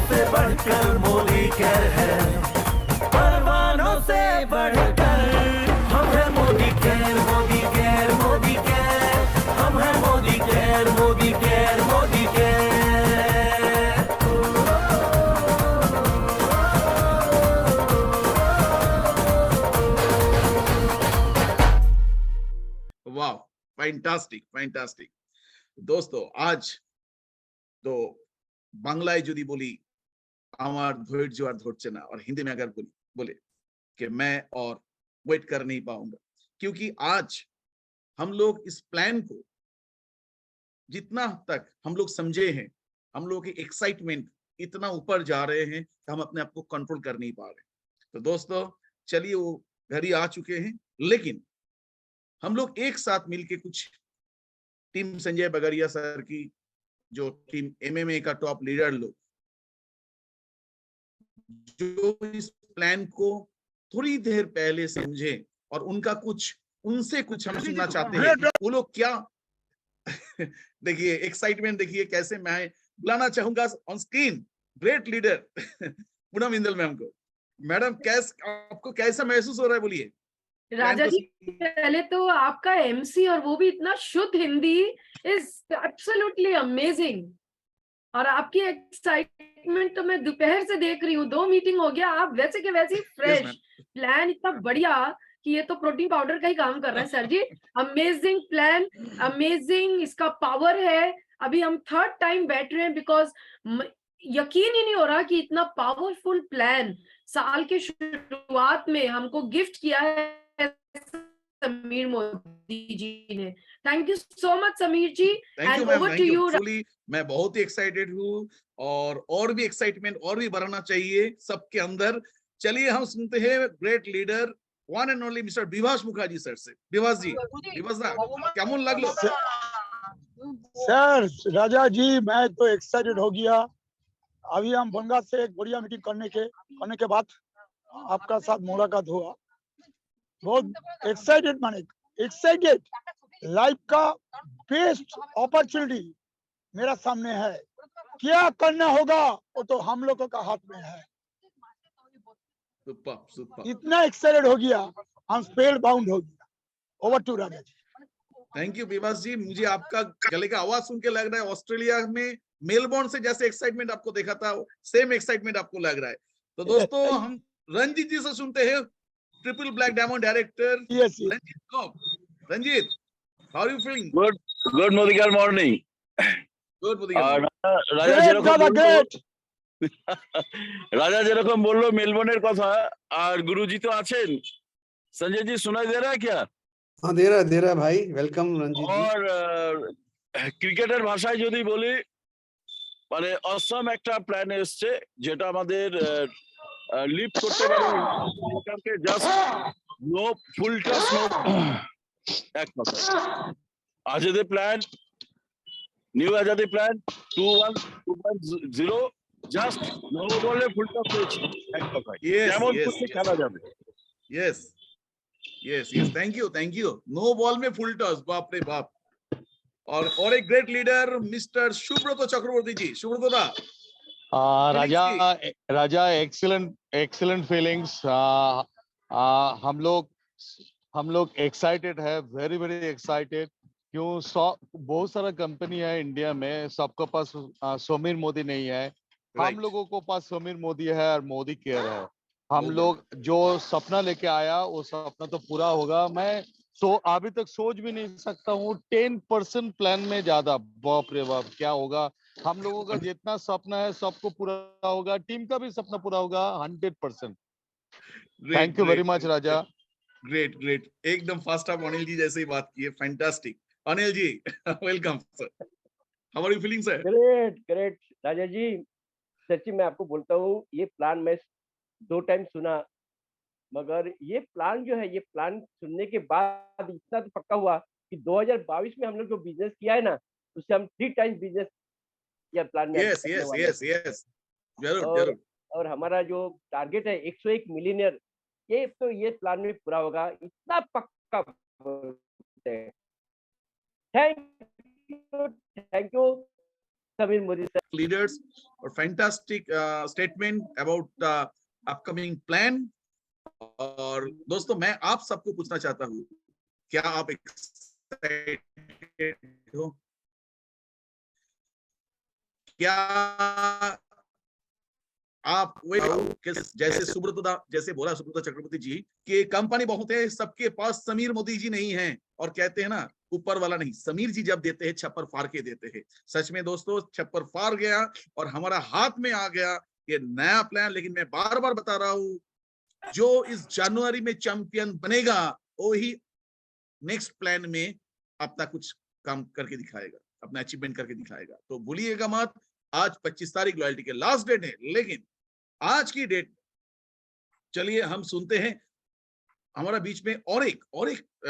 से बढ़कर मोदी केयर है, परवानों से बढ़कर हम हैं Modi care, Modi care, Modi care, हम हैं Modi care, Modi care, Modi care. वाह, फैंटास्टिक फैंटास्टिक। दोस्तों आज तो বাংলায় যদি বলি আমার ধৈর্য আর ধরছে না, और हिंदी में अगर बोले कि मैं और वेट कर नहीं पाऊंगा, क्योंकि आज हम लोग इस प्लान को जितना तक हम लोग समझे हैं, हम लोग की एक्साइटमेंट इतना ऊपर जा रहे हैं कि हम अपने आप को कंट्रोल कर नहीं पा रहे। तो दोस्तों चलिए वो घड़ी आ चुके हैं, लेकिन हम लोग एक साथ मिलके कुछ टीम संजय बगरिया सर की जो टीम एमएमए का टॉप लीडर लोग जो इस प्लान को थोड़ी देर पहले समझे और उनसे कुछ हम सुनना चाहते हैं, वो लोग क्या देखिए एक्साइटमेंट देखिए कैसे। मैं बुलाना चाहूंगा on screen great leader Poonam Indal ma'am को। मैडम आपको कैसा महसूस हो रहा है, बोलिए। राजा जी पहले तो आपका एमसी और वो भी इतना शुद्ध हिंदी इज एब्सोल्युटली अमेजिंग, और आपकी एक्साइटमेंट तो मैं दोपहर से देख रही हूँ, 2 मीटिंग हो गया, आप वैसे के वैसे फ्रेश प्लान इतना बढ़िया कि ये तो प्रोटीन पाउडर का ही काम कर रहा है सर जी। अमेजिंग प्लान, अमेजिंग इसका पावर है। अभी हम 3rd टाइम बैठ रहे हैं बिकॉज यकीन ही नहीं हो रहा कि इतना पावरफुल प्लान साल के शुरुआत में हमको गिफ्ट किया है समीर मोदी जी ने। Thank you so much Sameer ji, and over to you. मैं बहुत ही एक्साइटेड हूँ और भी एक्साइटमेंट और भी बढ़ना चाहिए सबके अंदर। चलिए हम सुनते हैं great leader one and only mister Vibhas Mukherjee sir से। विभास जी, विभास दा केमन लागलो? सर राजा जी मैं तो एक्साइटेड हो गया। अभी हम बनगा से एक बढ़िया मीटिंग करने के बाद आपका साथ मुलाकात हुआ। बहुत एक्साइटेड, माने एक्साइटेड। लाइफ का बेस्ट अपॉर्चुनिटी मेरा सामने है। क्या करना होगा वो तो हम लोगों का हाथ में है। सुपर। इतना एक्साइटेड हो गया, हम स्पेल बाउंड हो गया। Over to Raja ji. Thank you Vibhas ji. मुझे आपका गले का आवाज सुन के लग रहा है ऑस्ट्रेलिया में मेलबोर्न से जैसे एक्साइटमेंट आपको देखा था सेम एक्साइटमेंट आपको लग रहा है। तो दोस्तों हम रंजीत जी से सुनते हैं, triple black diamond director. Ranjit को, Ranjit how are you feeling? Good मोदिकार मॉर्निंग। गुड मोदिकार। রাজা যেরকম বললো মেলবোর্নের কথা, আর গুরুজি তো আছেন। संजय जी सुनाई दे रहा है क्या? हाँ दे रहा है भाई। वेलकम रंजीत जी। और ক্রিকেটের ভাষায় যদি বলি মানে অসম একটা প্ল্যান এসছে যেটা আমাদের লিফট করতে পারে ইনকামকে। Just no full touch no এক কথা। Azadi plan, new Azadi plan 2.0 just no বলে ফুল টাচ হয়েছে এক কথা। কেমন করতে খেলা যাবে? Yes yes yes, thank you. No ball में फुल टॉस, बाप रे बाप। और एक great leader mister Subrata Chakraborty ji. Subrata da Raja excellent feelings. हम लोग एक्साइटेड है, वेरी वेरी एक्साइटेड। क्यों बहुत सारा कंपनी है इंडिया में, सबके पास समीर मोदी नहीं है। हम लोगों को पास समीर मोदी है और मोदी केयर है। हम लोग जो सपना लेके आया वो सपना तो पूरा होगा। मैं अभी तक सोच भी नहीं सकता हूँ 10% प्लान में ज्यादा। बाप रे बाप क्या होगा। हम लोगों का जितना सपना है सबको पूरा होगा, टीम का भी सपना पूरा होगा 100%। Thank you very much Raja. Great great, एकदम फास्ट आप अनिल जी जैसे ही बात की है। Fantastic Anil ji, welcome sir. How are you feeling sir? Great Raja ji. सच्ची मैं आपको बोलता हूँ, ये प्लान मैं 2 टाइम सुना, मगर ये प्लान जो है, ये प्लान सुनने के बाद इतना तो पक्का हुआ कि 2022 में हम लोग जो बिजनेस किया है ना, उससे हम 3 टाइम बिजनेस किया प्लान में। यस जरूर। और हमारा जो टारगेट है 101 मिलियनियर, ये तो ये प्लान में पूरा होगा, इतना पक्का। Thank you Sameer Modi sir. leaders or fantastic statement about the upcoming plan. और दोस्तों मैं आप सबको पूछना चाहता हूँ, क्या आप excited हो? क्या आप जैसे जैसे बोला सुब्रता चक्रवर्ती जी कि कंपनी बहुत है, सबके पास समीर मोदी जी नहीं है, और कहते हैं ना ऊपर वाला नहीं, समीर जी जब देते हैं छप्पर फाड़ के देते हैं। सच में दोस्तों छप्पर फाड़ गया और हमारा हाथ में आ गया ये नया प्लान। लेकिन मैं बार बार बता रहा हूँ, जो इस जनवरी में चैंपियन बनेगा वो ही नेक्स्ट प्लान में अपना कुछ काम करके दिखाएगा, अपना अचीवमेंट करके दिखाएगा। तो भूलिएगा मत, आज 25 तारीख लॉयल्टी के लास्ट डेट है, लेकिन आज की डेट चलिए हम सुनते हैं। हमारा बीच में और एक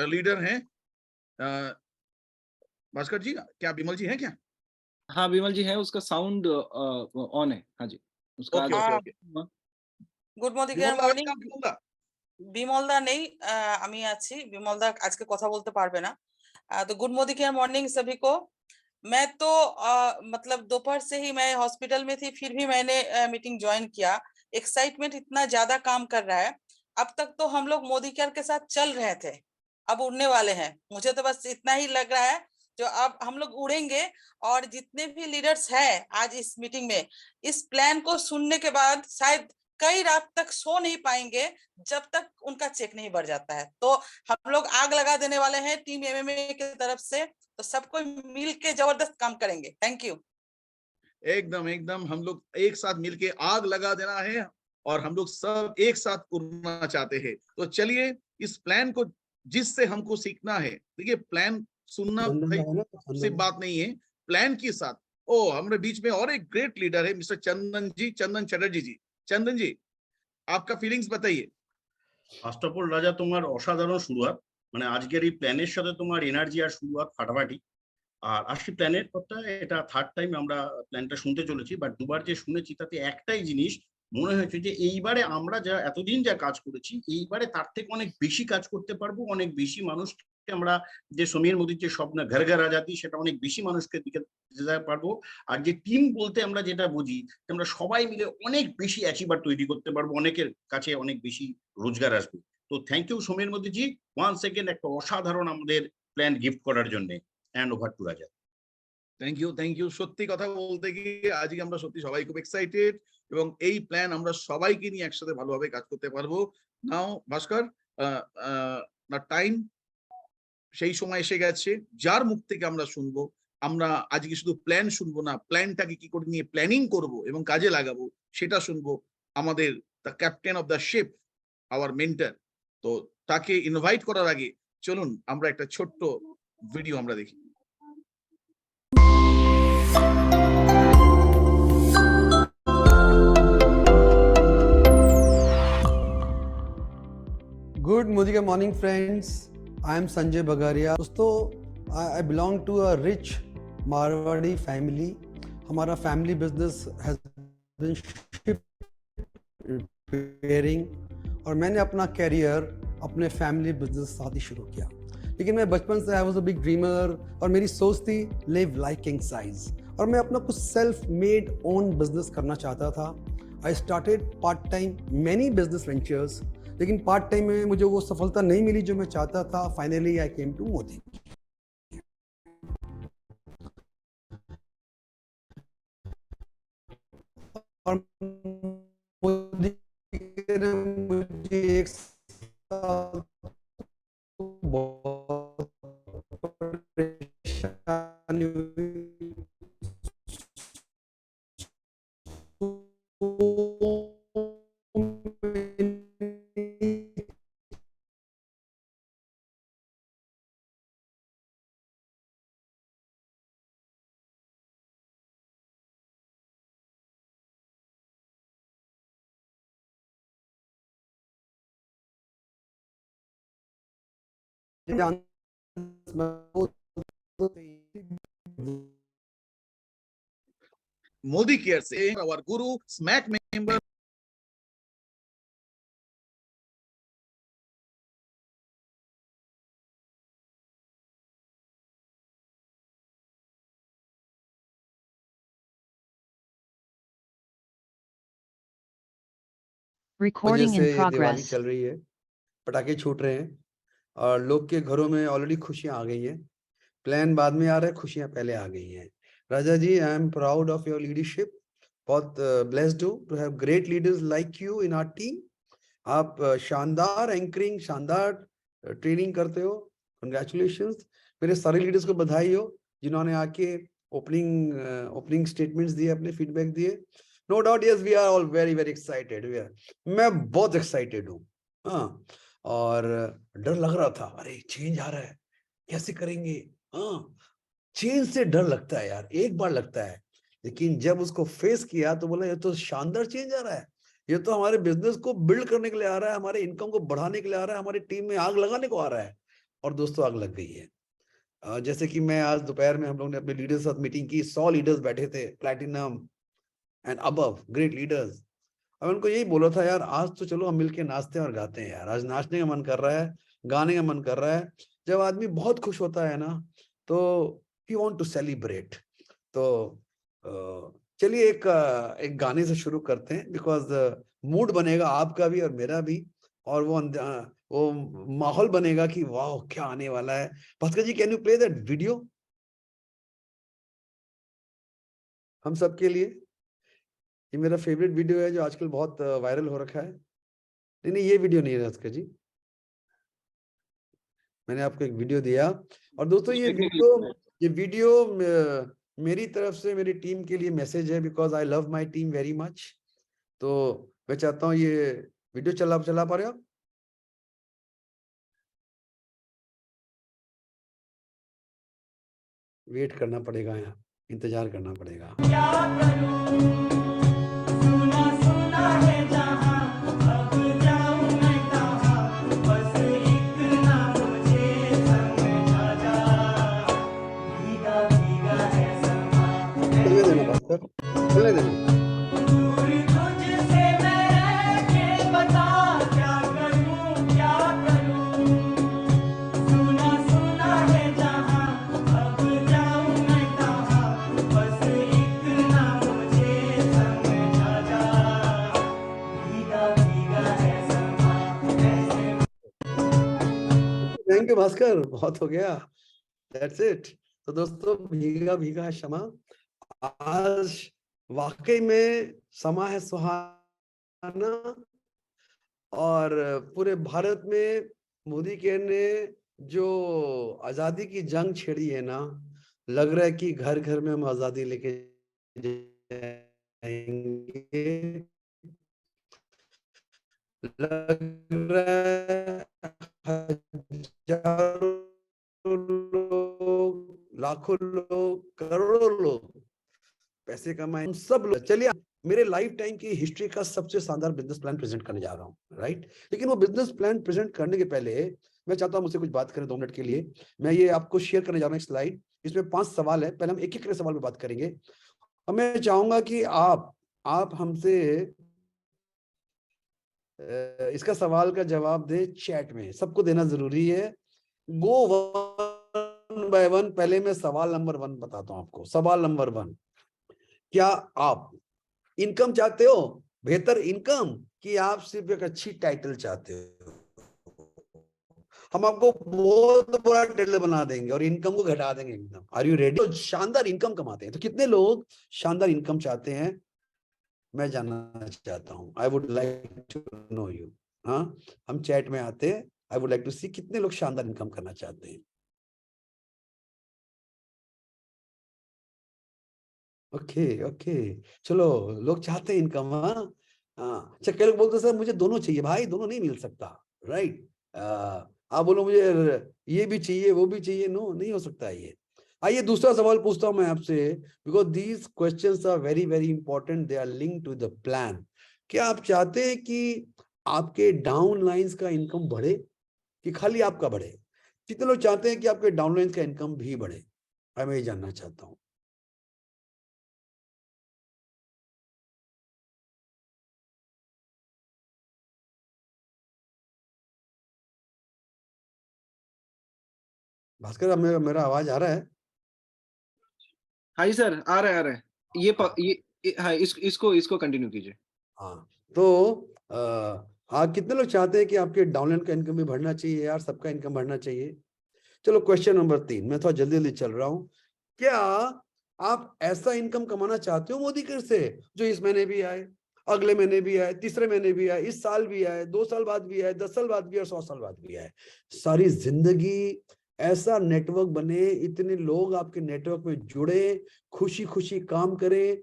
लीडर हैं भास्कर जी, क्या विमल जी हैं क्या? हाँ विमल जी है, उसका साउंड ऑन है। हाँ जी, उसका okay okay okay, good morning Vimal da morning welcome, विमल दा। বিমলদা নেই আমি আছি বিমলদা আজকে কথা বলতে পারবে না तो गुड मॉर्निंग सभी को मैं तो मतलब दोपहर से ही मैं हॉस्पिटल में थी फिर भी मैंने मीटिंग ज्वाइन किया एक्साइटमेंट इतना ज्यादा काम कर रहा है अब तक तो हम लोग मोदी केयर के साथ चल रहे थे अब उड़ने वाले हैं मुझे तो बस इतना ही लग रहा है जो अब हम लोग उड़ेंगे और जितने भी लीडर्स हैं आज इस मीटिंग में इस प्लान को सुनने के बाद शायद कई रात तक सो नहीं पाएंगे जब तक उनका चेक नहीं बढ़ जाता है तो हम लोग आग लगा देने वाले हैं टीम एमएमए की तरफ से तो सबको मिल के जबरदस्त काम करेंगे थैंक यू एकदम एकदम हम लोग एक साथ मिलके आग लगा देना है और हम लोग सब एक साथ उड़ना चाहते हैं। तो चलिए इस प्लान को जिससे हमको सीखना है, देखिए प्लान सुनना भाई सिर्फ बात नहीं है, प्लान के साथ हमारे बीच में और एक ग्रेट लीडर है मिस्टर चंदन चटर्जी जी। चंदन जी आपका फीलिंग्स बताइए। ফার্স্ট অফ অল রাজা তোমার অসাধারণ শুরুয়াত, মানে আজকের এই প্ল্যানের সাথে তোমার এনার্জি আর শুরুয়াত ফাটাফাটি। আর আসি প্ল্যানের কথা, এটা থার্ড টাইম আমরা প্ল্যানটা শুনতে চলেছি, বাট দুবার যে শুনেছি তাতে একটাই জিনিস মনে হয়েছে যে এইবারে আমরা যা এতদিন যা কাজ করেছি এইবারে তার থেকে অনেক বেশি কাজ করতে পারবো, অনেক বেশি মানুষকে আমরা যে সমীর মোদীর যে স্বপ্ন ঘর ঘর আজাদি সেটা অনেক বেশি মানুষকে দিতে পারবো। আর যে টিম বলতে আমরা যেটা বুঝি আমরা সবাই মিলে অনেক বেশি অ্যাচিভার তৈরি করতে পারবো, অনেকের কাছে অনেক বেশি রোজগার আসবে। তো thank you Sameer Modiji, one second একটা অসাধারণ আমাদের প্ল্যান গিফট করার জন্য। Hand over to Raja. Thank you. সত্যি কথা বলতে গিয়ে আজকে আমরা সত্যি সবাই খুব এক্সাইটেড এবং এই প্ল্যান আমরা সবাইকে নিয়ে একসাথে ভালোভাবে কাজ করতে পারবো। নাও ভাস্কর, না টাইম সেই সময় এসে গেছে যার মুখ থেকে আমরা শুনবো। আমরা আজকে শুধু প্ল্যান শুনবো না, প্ল্যানটাকে কি করে নিয়ে প্ল্যানিং করব এবং কাজে লাগাবো সেটা শুনবো। আমাদের the captain of the ship, our mentor, তো তাকে ইনভাইট করার আগে চলুন আমরা একটা ছোট্ট ভিডিও আমরা দেখি। Good morning friends. I am Sanjay Bagaria. दोस्तों I belong to a rich Marwadi family. हमारा family business has been ship repairing और मैंने अपना कैरियर अपने फैमिली बिजनेस साथ ही शुरू किया। लेकिन मैं बचपन से I was a big dreamer और मेरी सोच थी लिव लाइक किंग साइज और मैं अपना कुछ सेल्फ मेड ओन बिजनेस करना चाहता था। I started part time many business ventures, लेकिन पार्ट टाइम में मुझे वो सफलता नहीं मिली जो मैं चाहता था। Finally I came to Modi. और मोदी ने मुझे एक साल बहुत परेशानी हुई। मोदी केयर से our guru SMAC member वजह Recording से in ये दिवाली progress. चल रही है, पटाखे छूट रहे हैं और लोग के घरों में ऑलरेडी खुशियां आ गई हैं। प्लान बाद में आ रहा है, खुशियां पहले आ गई हैं। Raja ji, I am proud of your leadership. बहुत ब्लेस्ड हूं to have great leaders like you in our team. आप शानदार एंकरिंग, शानदार ट्रेनिंग करते हो। कंग्रेचुलेशंस। मेरे सारे लीडर्स को बधाई हो जिन्होंने आके ओपनिंग स्टेटमेंट्स दिए, अपने फीडबैक दिए। No doubt, yes, we are all very very excited. मैं बहुत एक्साइटेड हूँ। हाँ, और डर लग रहा था, अरे चेंज आ रहा है, कैसे करेंगे। हाँ, चेंज से डर लगता है यार, एक बार लगता है, लेकिन जब उसको फेस किया तो बोला ये तो शानदार चेंज आ रहा है, ये तो हमारे बिजनेस को बिल्ड करने के लिए आ रहा है, हमारे इनकम को बढ़ाने के लिए आ रहा है, हमारी टीम में आग लगाने को आ रहा है। और दोस्तों, आग लग गई है। जैसे कि मैं आज दोपहर में, हम लोग ने अपने लीडर्स के साथ मीटिंग की, 100 लीडर्स बैठे थे, platinum and above great leaders. अब उनको यही बोला था, यार आज तो चलो हम मिलके नाचते हैं और गाते हैं यार, आज नाचने का मन कर रहा है, गाने का मन कर रहा है। जब आदमी बहुत खुश होता है ना, तो वी वांट टू सेलिब्रेट। तो चलिए एक गाने से शुरू करते हैं, बिकॉज मूड बनेगा आपका भी और मेरा भी, और वो माहौल बनेगा कि वाह क्या आने वाला है। Bhaskar ji, can you play that video हम सबके लिए? ये मेरा फेवरेट वीडियो है जो आजकल बहुत वायरल हो रखा है। नहीं नहीं, ये वीडियो नहीं है भास्कर जी, मैंने आपको एक वीडियो दिया। और दोस्तों, ये वीडियो मेरी तरफ से मेरी टीम के लिए मैसेज है, because I love my team very much. तो मैं चाहता हूँ ये वीडियो चला पा रहे हो? वेट करना पड़ेगा, यहाँ इंतजार करना पड़ेगा। क्या करूं, सुना सुना है जहां, अब जाऊं मैं कहां, बस इतना मुझे समझा जा, भीगा भीगा है समा, चलने देना भास्कर, चलने देना। दूर तुझसे मैं रह के बता, क्या करूं, क्या करूं, सुना सुना है जहां, अब जाऊं मैं कहां, बस इतना मुझे समझा जा, भीगा भीगा है समा, ऐसे थैंक यू भास्कर, बहुत हो गया, दैट्स इट। तो दोस्तों, भीगा भीगा क्षमा, आज वाकई में समा है सुहाना, और पूरे भारत में मोदी के ने जो आजादी की जंग छेड़ी है ना, लग रहा है कि घर घर में हम आजादी लेके जाएंगे। लग रहा है हजारों लोग, लाखों लोग, करोड़ों लोग पैसे कमाए, सब लोग। चलिए, मेरे लाइफ टाइम की हिस्ट्री का सबसे शानदार बिजनेस प्लान प्रेजेंट करने जा रहा हूँ, राइट। लेकिन वो बिजनेस प्लान प्रेजेंट करने के पहले मैं चाहता हूँ मुझसे कुछ बात करें 2 मिनट के लिए। मैं ये आपको शेयर करने जा रहा हूँ एक स्लाइड, इसमें 5 सवाल है। पहले हम एक एक सवाल पे बात करेंगे, और मैं चाहूंगा कि आप हमसे इसका सवाल का जवाब दे चैट में, सबको देना जरूरी है। गो 1 by 1। पहले मैं सवाल नंबर 1 बताता हूं आपको। सवाल नंबर 1, क्या आप इनकम चाहते हो, बेहतर इनकम, कि आप सिर्फ एक अच्छी टाइटल चाहते हो? हम आपको बहुत बड़ा टाइटल बना देंगे और इनकम को घटा देंगे एकदम। Are you ready? तो शानदार इनकम कमाते हैं, तो कितने लोग शानदार इनकम चाहते हैं, मैं जानना चाहता हूं। I would like to know you. हाँ, हम चैट में आते हैं, I would like to see कितने लोग शानदार इनकम करना चाहते हैं। ओके, चलो, लोग चाहते हैं इनकम। हाँ, अच्छा, कई लोग बोलते सर मुझे दोनों चाहिए। भाई, दोनों नहीं मिल सकता, राइट। आप बोलो मुझे ये भी चाहिए वो भी चाहिए, नो, नहीं हो सकता ये। आइए दूसरा सवाल पूछता हूं मैं आपसे, because these questions are very very important, they are linked to the plan. क्या आप चाहते हैं कि आपके डाउन लाइंस का इनकम बढ़े, कि खाली आपका बढ़े? कितने लोग चाहते हैं कि आपके डाउन लाइंस का इनकम भी बढ़े? मैं ये जानना चाहता हूँ। भास्कर, अब मेरा आवाज आ रहा है? हाँ जी सर, आ रहा है। ये हाँ, इसको कंटिन्यू कीजिए। हाँ, तो हाँ, कितने लोग चाहते हैं कि आपके डाउनलाइन का इनकम भी बढ़ना चाहिए यार, सबका इनकम बढ़ना चाहिए। चलो क्वेश्चन नंबर 3, मैं थोड़ा जल्दी जल्दी चल रहा हूँ। क्या आप ऐसा इनकम कमाना चाहते हो मोदी केयर से जो इस महीने भी आए, अगले महीने भी आए, तीसरे महीने भी आए, इस साल भी आए, 2 साल बाद भी आए, 10 साल बाद भी और 100 साल बाद भी आए, सारी जिंदगी ऐसा नेटवर्क बने, इतने लोग आपके नेटवर्क में जुड़े, खुशी खुशी काम करें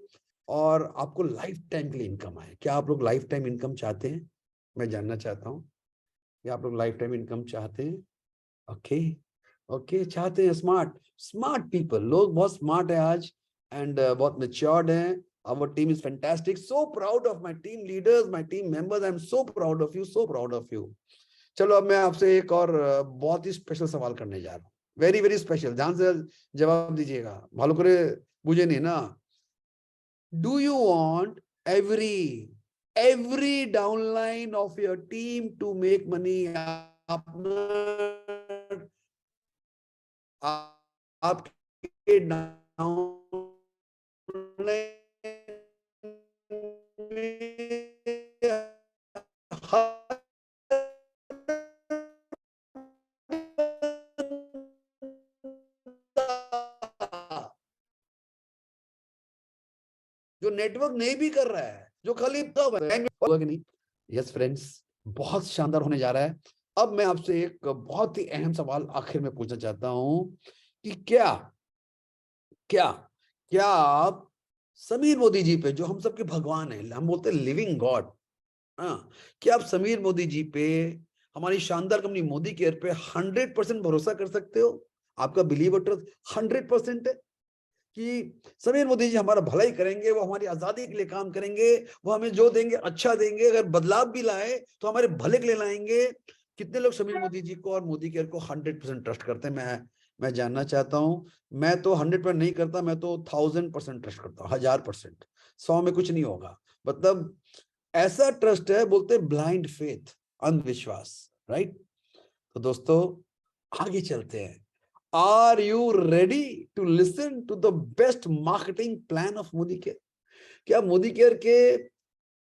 और आपको लाइफ टाइम के लिए इनकम आए। क्या आप लोग लाइफ टाइम इनकम चाहते हैं? मैं जानना चाहता हूँ कि आप लोग लाइफ टाइम इनकम चाहते हैं। ओके, ओके, चाहते हैं। स्मार्ट पीपल, लोग बहुत स्मार्ट है आज एंड बहुत मैच्योर्ड हैं। Our team is fantastic. So proud of my team leaders, my team members. I'm so proud of you, so proud of you. चलो अब मैं आपसे एक और बहुत ही स्पेशल सवाल करने जा रहा हूँ, वेरी वेरी स्पेशल। ध्यान से जवाब दीजिएगा, भालो करे बुझे नहीं ना। Do you want every downline of your team to make money? आपके जो नेटवर्क नहीं भी कर रहा है, जो खाली होगा कि नहीं? यस फ्रेंड्स, बहुत शानदार होने जा रहा है। अब मैं आपसे एक बहुत ही अहम सवाल आखिर में पूछना चाहता हूं कि क्या क्या क्या आप समीर मोदी जी पे, जो हम सबके भगवान हैं, हम बोलते हैं लिविंग गॉड, हाँ, क्या आप समीर मोदी जी पे, हमारी शानदार कंपनी मोदी केयर पे 100% भरोसा कर सकते हो? आपका बिलीव और ट्रस्ट 100% है कि समीर मोदी जी हमारा भलाई करेंगे, वो हमारी आजादी के लिए काम करेंगे, वो हमें जो देंगे अच्छा देंगे, अगर बदलाव भी लाए तो हमारे भले के लिए लाएंगे। कितने लोग समीर मोदी जी को और मोदी केयर को 100% ट्रस्ट करते हैं? मैं जानना चाहता हूं। मैं तो 100% नहीं करता, मैं तो 1000% ट्रस्ट करता हूँ, 1000%। 100 में कुछ नहीं होगा, मतलब ऐसा ट्रस्ट है, बोलते ब्लाइंड फेथ, अंधविश्वास, राइट? तो दोस्तों आगे चलते हैं। Are you ready to listen to the best marketing plan of Modi care? क्या मोदी केयर के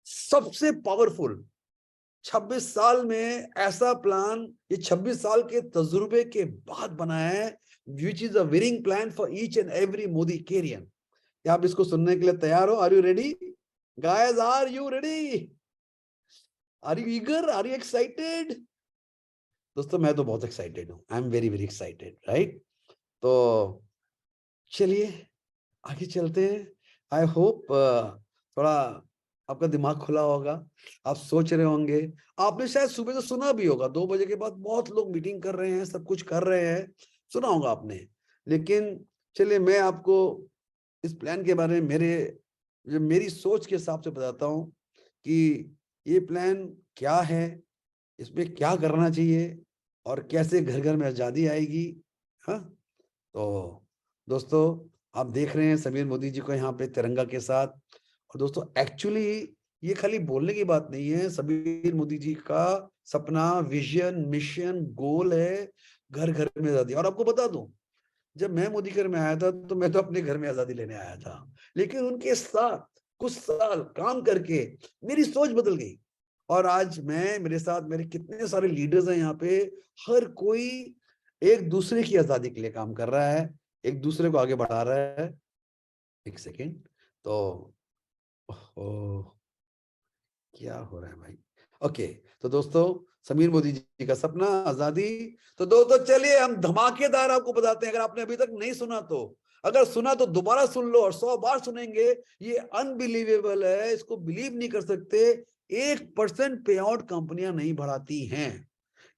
सबसे पावरफुल 26 साल में ऐसा प्लान, ये 26 साल के तजुर्बे के बाद बना है, which is a winning plan for each and every Modi केरियन। क्या आप इसको सुनने के लिए तैयार हो? Are you ready? Guys, are you ready? Are you eager? Are you excited? दोस्तों मैं तो बहुत एक्साइटेड हूँ, I am very very excited, right? तो चलिए आगे चलते हैं। आई होप थोड़ा आपका दिमाग खुला होगा, आप सोच रहे होंगे, आपने शायद सुबह से सुना भी होगा, 2 बजे के बाद बहुत लोग मीटिंग कर रहे हैं, सब कुछ कर रहे हैं, सुना होगा आपने। लेकिन चलिए मैं आपको इस प्लान के बारे में मेरी सोच के हिसाब से बताता हूँ कि ये प्लान क्या है, इसमें क्या करना चाहिए और कैसे घर घर में आजादी आएगी। हाँ, तो दोस्तों आप देख रहे हैं समीर मोदी जी को यहाँ पे तिरंगा के साथ। और दोस्तों एक्चुअली ये खाली बोलने की बात नहीं है, समीर मोदी जी का सपना, विजन, मिशन, गोल है घर घर में आजादी। और आपको बता दूं, जब मैं मोदी केयर में आया था तो मैं तो अपने घर में आजादी लेने आया था, लेकिन उनके साथ कुछ साल काम करके मेरी सोच बदल गई। और आज मेरे साथ मेरे कितने सारे लीडर्स हैं यहाँ पे, हर कोई एक दूसरे की आजादी के लिए काम कर रहा है, एक दूसरे को आगे बढ़ा रहा है। एक सेकेंड, तो क्या हो रहा है भाई? ओके, तो दोस्तों समीर मोदी जी का सपना आजादी। तो दोस्तों चलिए हम धमाकेदार आपको बताते हैं, अगर आपने अभी तक नहीं सुना तो, अगर सुना तो दोबारा सुन लो और 100 बार सुनेंगे। ये अनबिलीवेबल है, इसको बिलीव नहीं कर सकते। 1% पे आउट कंपनियां नहीं बढ़ाती हैं,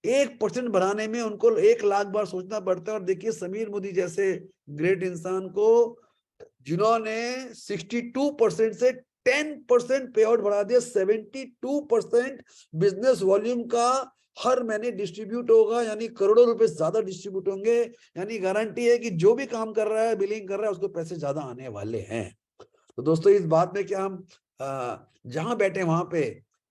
1% बढ़ाने में उनको 1 लाख बार सोचना पड़ता है। और देखिए समीर मोदी जैसे ग्रेट इंसान को, जिन्होंने 62% से 10% पे आउट बढ़ा दिया, 72% बिजनेस वॉल्यूम का हर महीने डिस्ट्रीब्यूट होगा, यानी करोड़ों रुपए ज्यादा डिस्ट्रीब्यूट होंगे। यानी गारंटी है कि जो भी काम कर रहा है, बिलिंग कर रहा है, उसको पैसे ज्यादा आने वाले हैं। तो दोस्तों इस बात में क्या हम जहां बैठे वहां पे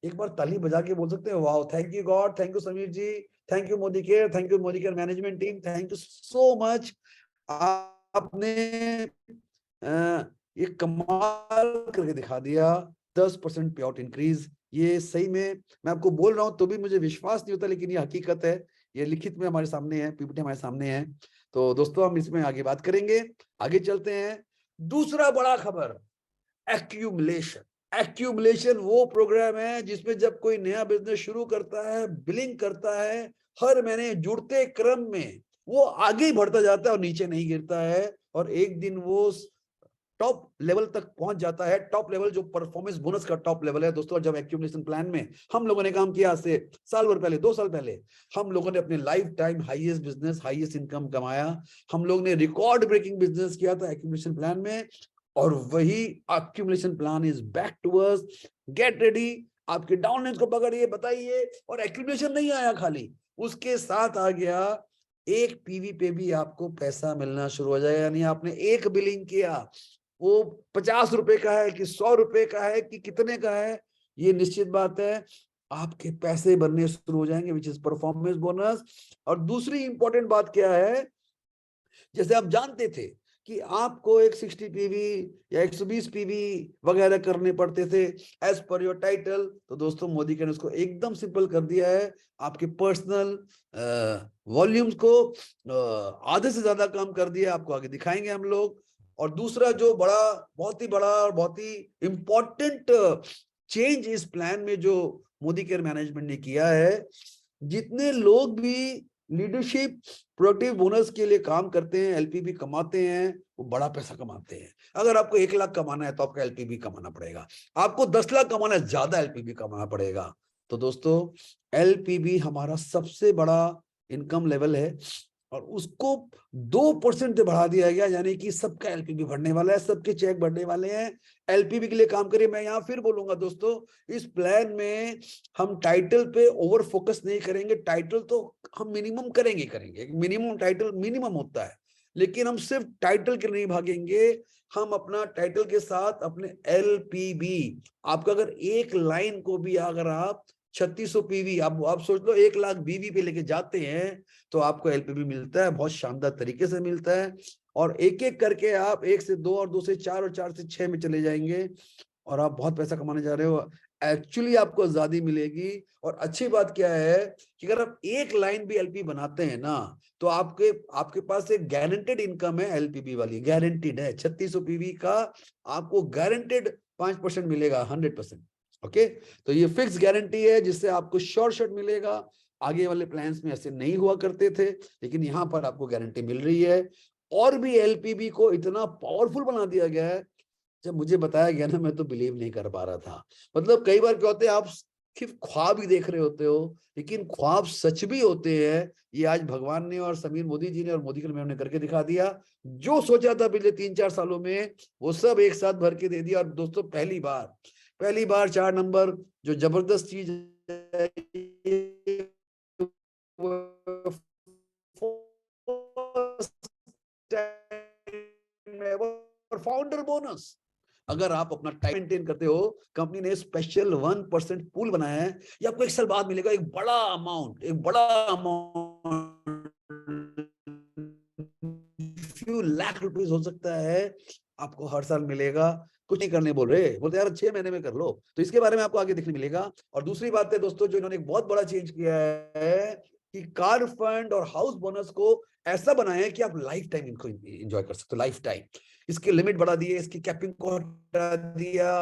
एक बार ताली बजा के बोल सकते हैं, wow, thank you God, thank you Sameer ji, thank you Modi care, thank you Modi care management team, thank you so much. आपने ये कमाल करके दिखा दिया 10% पे आउट इंक्रीज। ये सही में मैं आपको बोल रहा हूं तो भी मुझे विश्वास नहीं होता, लेकिन ये हकीकत है, ये लिखित में हमारे सामने है, पीपीटी हमारे सामने है। तो दोस्तों हम इसमें आगे बात करेंगे। आगे चलते हैं। दूसरा बड़ा खबर, एक्यूमुलेशन वो प्रोग्राम है जिसमें जब कोई नया बिजनेस शुरू करता है, बिलिंग करता है, हर महीने जुड़ते क्रम में वो आगे ही बढ़ता जाता है और नीचे नहीं गिरता है, और एक दिन वो टॉप लेवल तक पहुंच जाता है। टॉप लेवल जो परफॉर्मेंस बोनस का टॉप लेवल है दोस्तों। जब एक्यूमुलेशन प्लान में हम लोगों ने काम किया से साल भर पहले, 2 साल पहले, हम लोगों ने अपने life time highest business, highest income कमाया। हम लोग ने रिकॉर्ड ब्रेकिंग बिजनेस किया था एक्यूमुलेशन प्लान में, और वही accumulation plan is back to us. Get ready, आपके डाउनलाइन को पकड़िए, बताइए। और एक्यूमुलेशन नहीं आया खाली, उसके साथ आ गया एक पीवी पे भी आपको पैसा मिलना शुरू हो जाएगा। यानी आपने एक बिलिंग किया, वो 50 रुपए का है कि 100 रुपए का है कि कितने का है, ये निश्चित बात है आपके पैसे बनने शुरू हो जाएंगे, विच इज परफॉर्मेंस बोनस। और दूसरी इंपॉर्टेंट बात क्या है, जैसे आप जानते थे कि आपको एक 60 पीवी या 120 पीवी वगैरह करने पड़ते थे एज पर योर टाइटल, तो दोस्तों मोदी ने उसको एकदम सिंपल कर दिया है। आपके पर्सनल वॉल्यूम्स को आधे से ज्यादा कम कर दिया, आपको आगे दिखाएंगे हम लोग। और दूसरा जो बहुत ही बड़ा और बहुत ही इंपॉर्टेंट चेंज इस प्लान में जो मोदी केयर मैनेजमेंट ने किया है, जितने लोग भी लीडरशिप प्रोडक्टिव बोनस के लिए काम करते हैं, एलपीबी कमाते हैं, वो बड़ा पैसा कमाते हैं। अगर आपको 1 लाख कमाना है तो आपको एलपीबी कमाना पड़ेगा, आपको 10 लाख कमाना है ज्यादा एलपीबी कमाना पड़ेगा। तो दोस्तों एलपीबी हमारा सबसे बड़ा इनकम लेवल है, और उसको 2% से बढ़ा दिया गया, यानी कि सबका एलपीबी बढ़ने वाला है, सबके चेक बढ़ने वाले हैं। एलपीबी के लिए काम करिए। मैं यहाँ फिर बोलूंगा दोस्तों, इस प्लान में हम टाइटल पे ओवर फोकस नहीं करेंगे। टाइटल तो हम मिनिमम करेंगे, मिनिमम टाइटल मिनिमम होता है, लेकिन हम सिर्फ टाइटल के नहीं भागेंगे। हम अपना टाइटल के साथ अपने एलपीबी, आपका अगर एक लाइन को भी अगर आप 3600 पीवी, आप सोच लो 1 लाख बीवी पे लेके जाते हैं तो आपको एलपीबी मिलता है, बहुत शानदार तरीके से मिलता है। और एक एक करके आप 1 से 2 और 2 से 4 और 4 से 6 में चले जाएंगे, और आप बहुत पैसा कमाने जा रहे हो। एक्चुअली आपको आजादी मिलेगी। और अच्छी बात क्या है कि अगर आप एक लाइन भी एलपी बनाते हैं ना, तो आपके पास एक गारंटेड इनकम है, एलपीबी वाली गारंटेड है। 3600 पीवी का आपको गारंटेड 5% मिलेगा, 100%। ओके, तो ये फिक्स गारंटी है जिससे आपको श्योर शॉट मिलेगा। आगे वाले प्लान्स में ऐसे नहीं हुआ करते थे, लेकिन यहाँ पर आपको गारंटी मिल रही है। और भी एलपीबी को इतना पावरफुल बना दिया गया है, जब मुझे बताया गया ना, मैं तो बिलीव नहीं कर पा रहा था। मतलब कई बार क्या होते हैं, आप सिर्फ ख्वाब ही देख रहे होते हो, लेकिन ख्वाब सच भी होते हैं। ये आज भगवान ने और समीर मोदी जी ने और मोदी केयर ने करके दिखा दिया। जो सोचा था पिछले 3-4 सालों में, वो सब एक साथ भर के दे दिया। और दोस्तों पहली बार 4 नंबर जो जबरदस्त चीज है, फाउंडर बोनस। अगर आप अपना टाइम मेंटेन करते हो, कंपनी ने स्पेशल 1% पूल बनाया है, ये आपको 1 साल बाद मिलेगा। एक बड़ा अमाउंट few लाख रुपीस हो सकता है, आपको हर साल मिलेगा। कुछ नहीं करने बोल रहे, बोलते यार 6 महीने में कर लो। तो इसके बारे में आपको आगे देखने मिलेगा। और दूसरी बात है दोस्तों, जो इन्होंने एक बहुत बड़ा चेंज किया है कि कार फंड और हाउस बोनस को ऐसा बनाया है कि आप लाइफ टाइम इनको एंजॉय कर सकते हो, लाइफ टाइम। इसकी लिमिट बढ़ा दी है, इसकी कैपिंग को हटा दिया,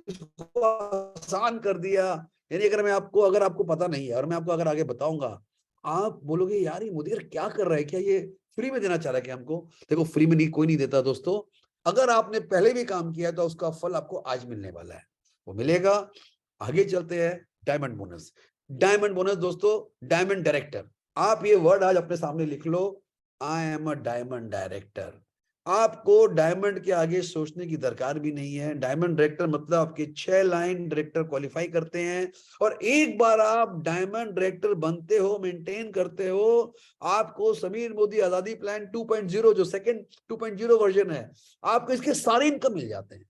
इसको आसान कर दिया। यानी अगर आपको पता नहीं है और मैं आपको अगर आगे बताऊंगा, आप बोलोगे यार ये मोदी क्या कर रहा है, क्या ये फ्री में देना चाह रहा है क्या हमको? देखो, फ्री में कोई नहीं देता दोस्तों। अगर आपने पहले भी काम किया है तो उसका फल आपको आज मिलने वाला है, वो मिलेगा। आगे चलते हैं। डायमंड बोनस दोस्तों, डायमंड डायरेक्टर। आप ये वर्ड आज अपने सामने लिख लो, I am a diamond director. आपको डायमंड के आगे सोचने की दरकार भी नहीं है। डायमंड डायरेक्टर मतलब आपके 6 लाइन डायरेक्टर क्वालिफाई करते हैं, और एक बार आप डायमंड डायरेक्टर बनते हो, मेंटेन करते हो, आपको समीर मोदी आजादी प्लान 2.0 जो सेकंड 2.0 वर्जन है, आपको इसके सारे इनकम मिल जाते हैं।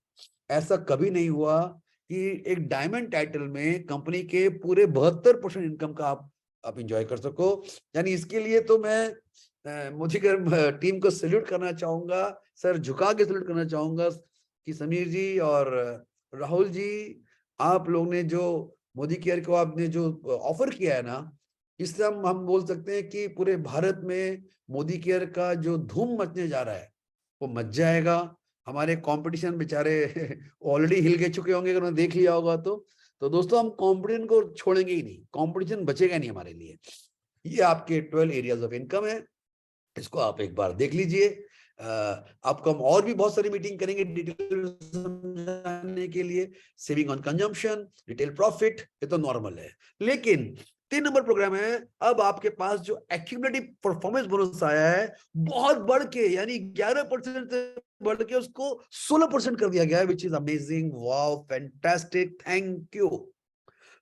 ऐसा कभी नहीं हुआ कि एक डायमंड टाइटल में कंपनी के पूरे 72% इनकम का आप एंजॉय कर सको। यानी इसके लिए तो मैं मोदी केयर टीम को सैल्यूट करना चाहूंगा, सर झुका के सैल्यूट करना चाहूंगा कि समीर जी और राहुल जी, आप लोग ने जो मोदी केयर को आपने जो ऑफर किया है ना, इससे हम बोल सकते हैं कि पूरे भारत में मोदी केयर का जो धूम मचने जा रहा है वो मच जाएगा। हमारे कंपटीशन बेचारे ऑलरेडी हिल के चुके होंगे, अगर उन्होंने देख लिया होगा तो दोस्तों हम कंपटीशन को छोड़ेंगे ही नहीं, कंपटीशन बचेगा नहीं हमारे लिए। ये आपके 12 एरियाज ऑफ इनकम है, इसको आप एक बार देख लीजिए। आपको हम और भी बहुत सारी मीटिंग करेंगे डिटेल समझाने के लिए। Saving on consumption, retail profit, ये तो नॉर्मल है, लेकिन 3 नंबर प्रोग्राम है। अब आपके पास जो एक्यूमुलेटिव परफॉर्मेंस बोनस आया है बहुत बढ़ के, यानी 11% से बढ़ के उसको 16% कर दिया गया है, which is amazing, wow, fantastic, thank you.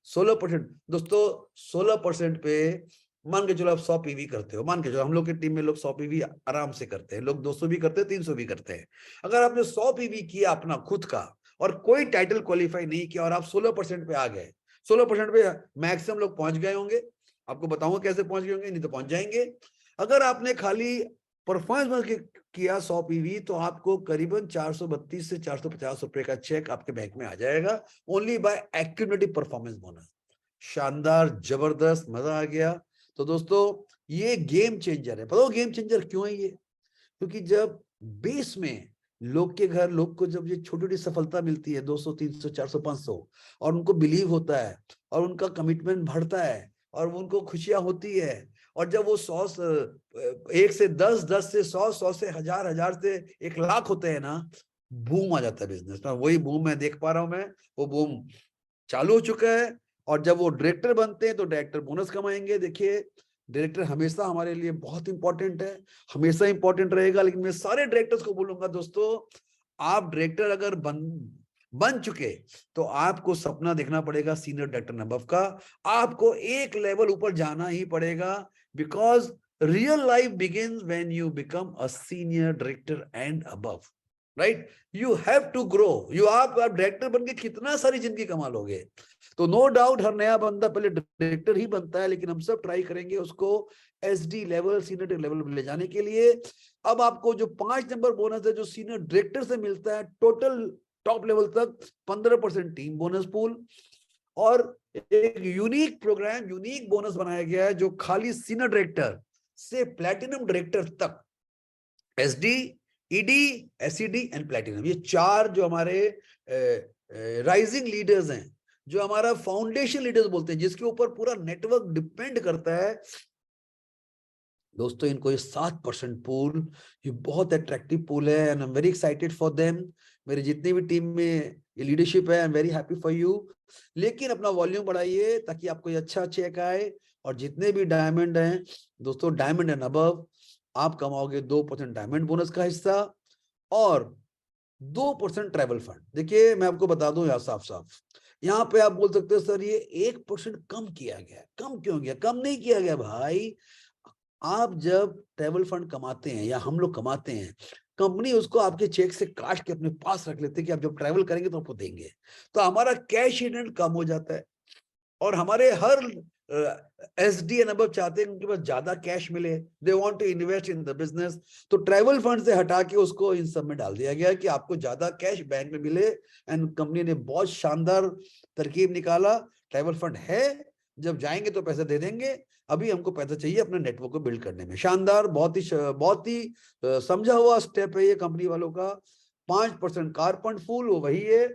16% दोस्तों, 16% पे मान के चलो आप 100 पीवी करते हो, मान के चलो हम लोग की टीम में लोग 100 पीवी आराम से करते हैं, लोग 200 भी करते हैं, 300 भी करते हैं। अगर आपने 100 पीवी किया अपना खुद का और कोई टाइटल क्वालिफाई नहीं किया और आप 16% पे आ गए, 16% पे मैक्सिमम लोग पहुंच गए होंगे, आपको बताऊंगा कैसे पहुंच गए होंगे, नहीं तो पहुंच जाएंगे। अगर आपने खाली परफॉर्मेंस किया 100 पीवी तो आपको करीबन 432 से 450 रुपए का चेक आपके बैंक में आ जाएगा, only by accumulative performance bonus. शानदार, जबरदस्त, मजा आ गया। तो दोस्तों ये गेम चेंजर है। पता गेम चेंजर क्यों है ये? क्योंकि जब बेस में लोग के घर, लोग को जब ये छोटी छोटी सफलता मिलती है 200, 300, 400, 500 और उनको बिलीव होता है और उनका कमिटमेंट बढ़ता है और उनको खुशियां होती है, और जब वो 1 से 10, 10 से 100, 100 से 1000, 1000 से 1 लाख होते हैं ना, बूम आ जाता है बिजनेस में। वही बूम मैं देख पा रहा हूं, मैं वो बूम चालू हो चुका है। और जब वो डायरेक्टर बनते हैं तो डायरेक्टर बोनस कमाएंगे। देखिए डायरेक्टर हमेशा हमारे लिए बहुत इंपॉर्टेंट है, हमेशा इंपॉर्टेंट रहेगा। लेकिन मैं सारे डायरेक्टर्स को बोलूंगा दोस्तों, आप डायरेक्टर अगर बन चुके तो आपको सपना देखना पड़ेगा सीनियर डायरेक्टर नंबर का, आपको एक लेवल ऊपर जाना ही पड़ेगा, because real life begins when you become a senior director and above, right? You have to grow. आप डायरेक्टर बन के कितना सारी जिंदगी कमा लोगे। तो नो डाउट हर नया बंदा पहले डायरेक्टर ही बनता है, लेकिन हम सब ट्राई करेंगे उसको एसडी लेवल, सीनियर लेवल पे ले जाने के लिए। अब आपको जो 5 नंबर बोनस है जो सीनियर डायरेक्टर से मिलता है, टोटल टॉप लेवल तक 15% टीम बोनस पूल, और एक यूनिक प्रोग्राम, यूनिक बोनस बनाया गया है जो खाली सीनियर डायरेक्टर से प्लैटिनम डायरेक्टर तक, SD, ED, SED and platinum, ये 4 जो हमारे राइजिंग लीडर्स हैं, जो हमारा फाउंडेशन लीडर्स बोलते हैं, जिसके ऊपर पूरा नेटवर्क डिपेंड करता है दोस्तों, इनको ये 7% पूल, ये बहुत अट्रैक्टिव पूल है and I am very excited for them. मेरे जितनी भी टीम में ये लीडरशिप है, I am very happy for you. लेकिन अपना वॉल्यूम बढ़ाइए ताकि आपको ये अच्छा चेक आए। और जितने भी डायमंड हैं दोस्तों, डायमंड एंड अबव, आप कमाओगे 2% डायमंड बोनस का हिस्सा और 2% ट्रैवल फंड। देखिए मैं आपको बता दूं यार साफ साफ, यहाँ पे आप बोल सकते हो सर ये 1% कम किया गया। कम क्यों गया? कम नहीं किया गया भाई। आप जब ट्रैवल फंड कमाते हैं या हम लोग कमाते हैं, कंपनी उसको आपके चेक से काट के अपने पास रख लेते हैं कि आप जब ट्रैवल करेंगे तो आपको देंगे। तो हमारा कैश हिडन कम हो जाता है और हमारे हर एसडी एंड अबव चाहते हैं उनके पास ज्यादा कैश मिले, they want to invest in the business. तो ट्रैवल फंड से हटा के उसको इन सब में डाल दिया गया कि आपको ज्यादा कैश बैंक में मिले। एंड कंपनी ने बहुत शानदार तरकीब निकाला। ट्रैवल फंड है, जब जाएंगे तो पैसे दे देंगे, अभी हमको पैसा चाहिए अपने नेटवर्क को बिल्ड करने में। शानदार, बहुत ही समझा हुआ स्टेप है ये कंपनी वालों का। 5% कार फंड पूल वो वही है,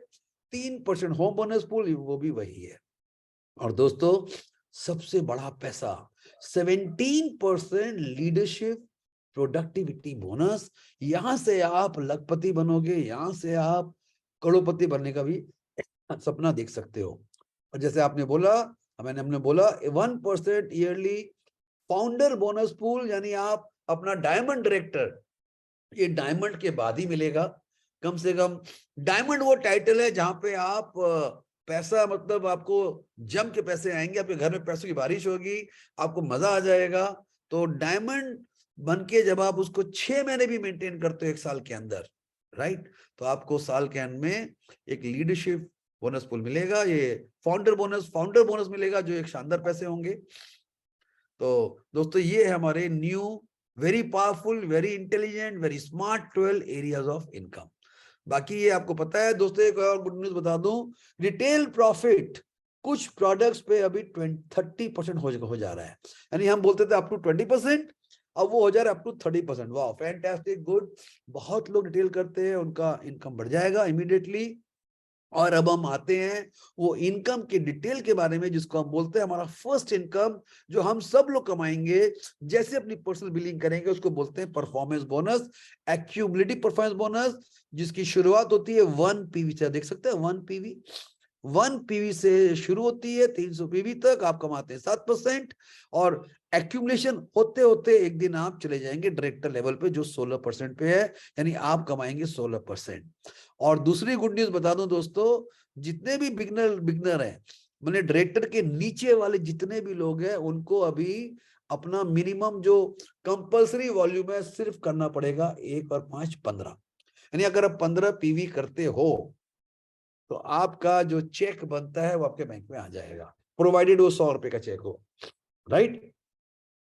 3% होम बोनस पूल वो भी वही है। और दोस्तों सबसे बड़ा पैसा 17% लीडरशिप प्रोडक्टिविटी बोनस। यहां से आप लखपति बनोगे, यहां से आप करोड़पति बनने का भी सपना देख सकते हो। और जैसे आपने बोला, हमने बोला 1% ईयरली फाउंडर बोनस पूल, यानी आप अपना डायमंड डायरेक्टर, ये डायमंड के बाद ही मिलेगा। कम से कम डायमंड वो टाइटल है जहां पे आप पैसा, मतलब आपको जम के पैसे आएंगे, आपके घर में पैसों की बारिश होगी, आपको मजा आ जाएगा। तो डायमंड बन के जब आप उसको 6 महीने भी मेंटेन करते हो 1 साल के अंदर, राइट, तो आपको साल के अंत में एक लीडरशिप बोनस पूल मिलेगा। ये फाउंडर बोनस मिलेगा जो एक शानदार पैसे होंगे। तो दोस्तों ये है हमारे new, very powerful, very intelligent, very smart 12 areas of income. बाकी ये आपको पता है दोस्तों। एक और गुड न्यूज बता दूं, रिटेल प्रॉफिट कुछ प्रोडक्ट्स पे अभी 30% हो जा रहा है। यानी हम बोलते थे अप टू 20%, अब वो हो जा रहा है अप टू 30%। वाह, फैंटास्टिक, गुड। बहुत लोग रिटेल करते हैं, उनका इनकम बढ़ जाएगा इमीडिएटली। और अब हम आते हैं वो इनकम के डिटेल के बारे में, जिसको हम बोलते हैं हमारा फर्स्ट इनकम, जो हम सब लोग कमाएंगे जैसे अपनी पर्सनल बिलिंग करेंगे, उसको बोलते हैं performance bonus, accumulative performance bonus, जिसकी शुरुआत होती है 1 पीवी से। देख सकते हैं 1 पीवी से शुरू होती है, 300 पीवी तक आप कमाते हैं 7%, और एक्यूमुलेशन होते होते एक दिन आप चले जाएंगे डायरेक्टर लेवल पे, जो 16% पे है, यानी आप कमाएंगे 16%। और दूसरी गुड न्यूज बता दूं दोस्तों, जितने भी बिगनर हैं, मैंने डायरेक्टर के नीचे वाले जितने भी लोग हैं, उनको अभी अपना मिनिमम जो कंपलसरी वॉल्यूम है सिर्फ करना पड़ेगा 1 और 5 15। यानी अगर आप 15 पीवी करते हो तो आपका जो चेक बनता है वो आपके बैंक में आ जाएगा, प्रोवाइडेड वो 100 रुपए का चेक हो, राइट।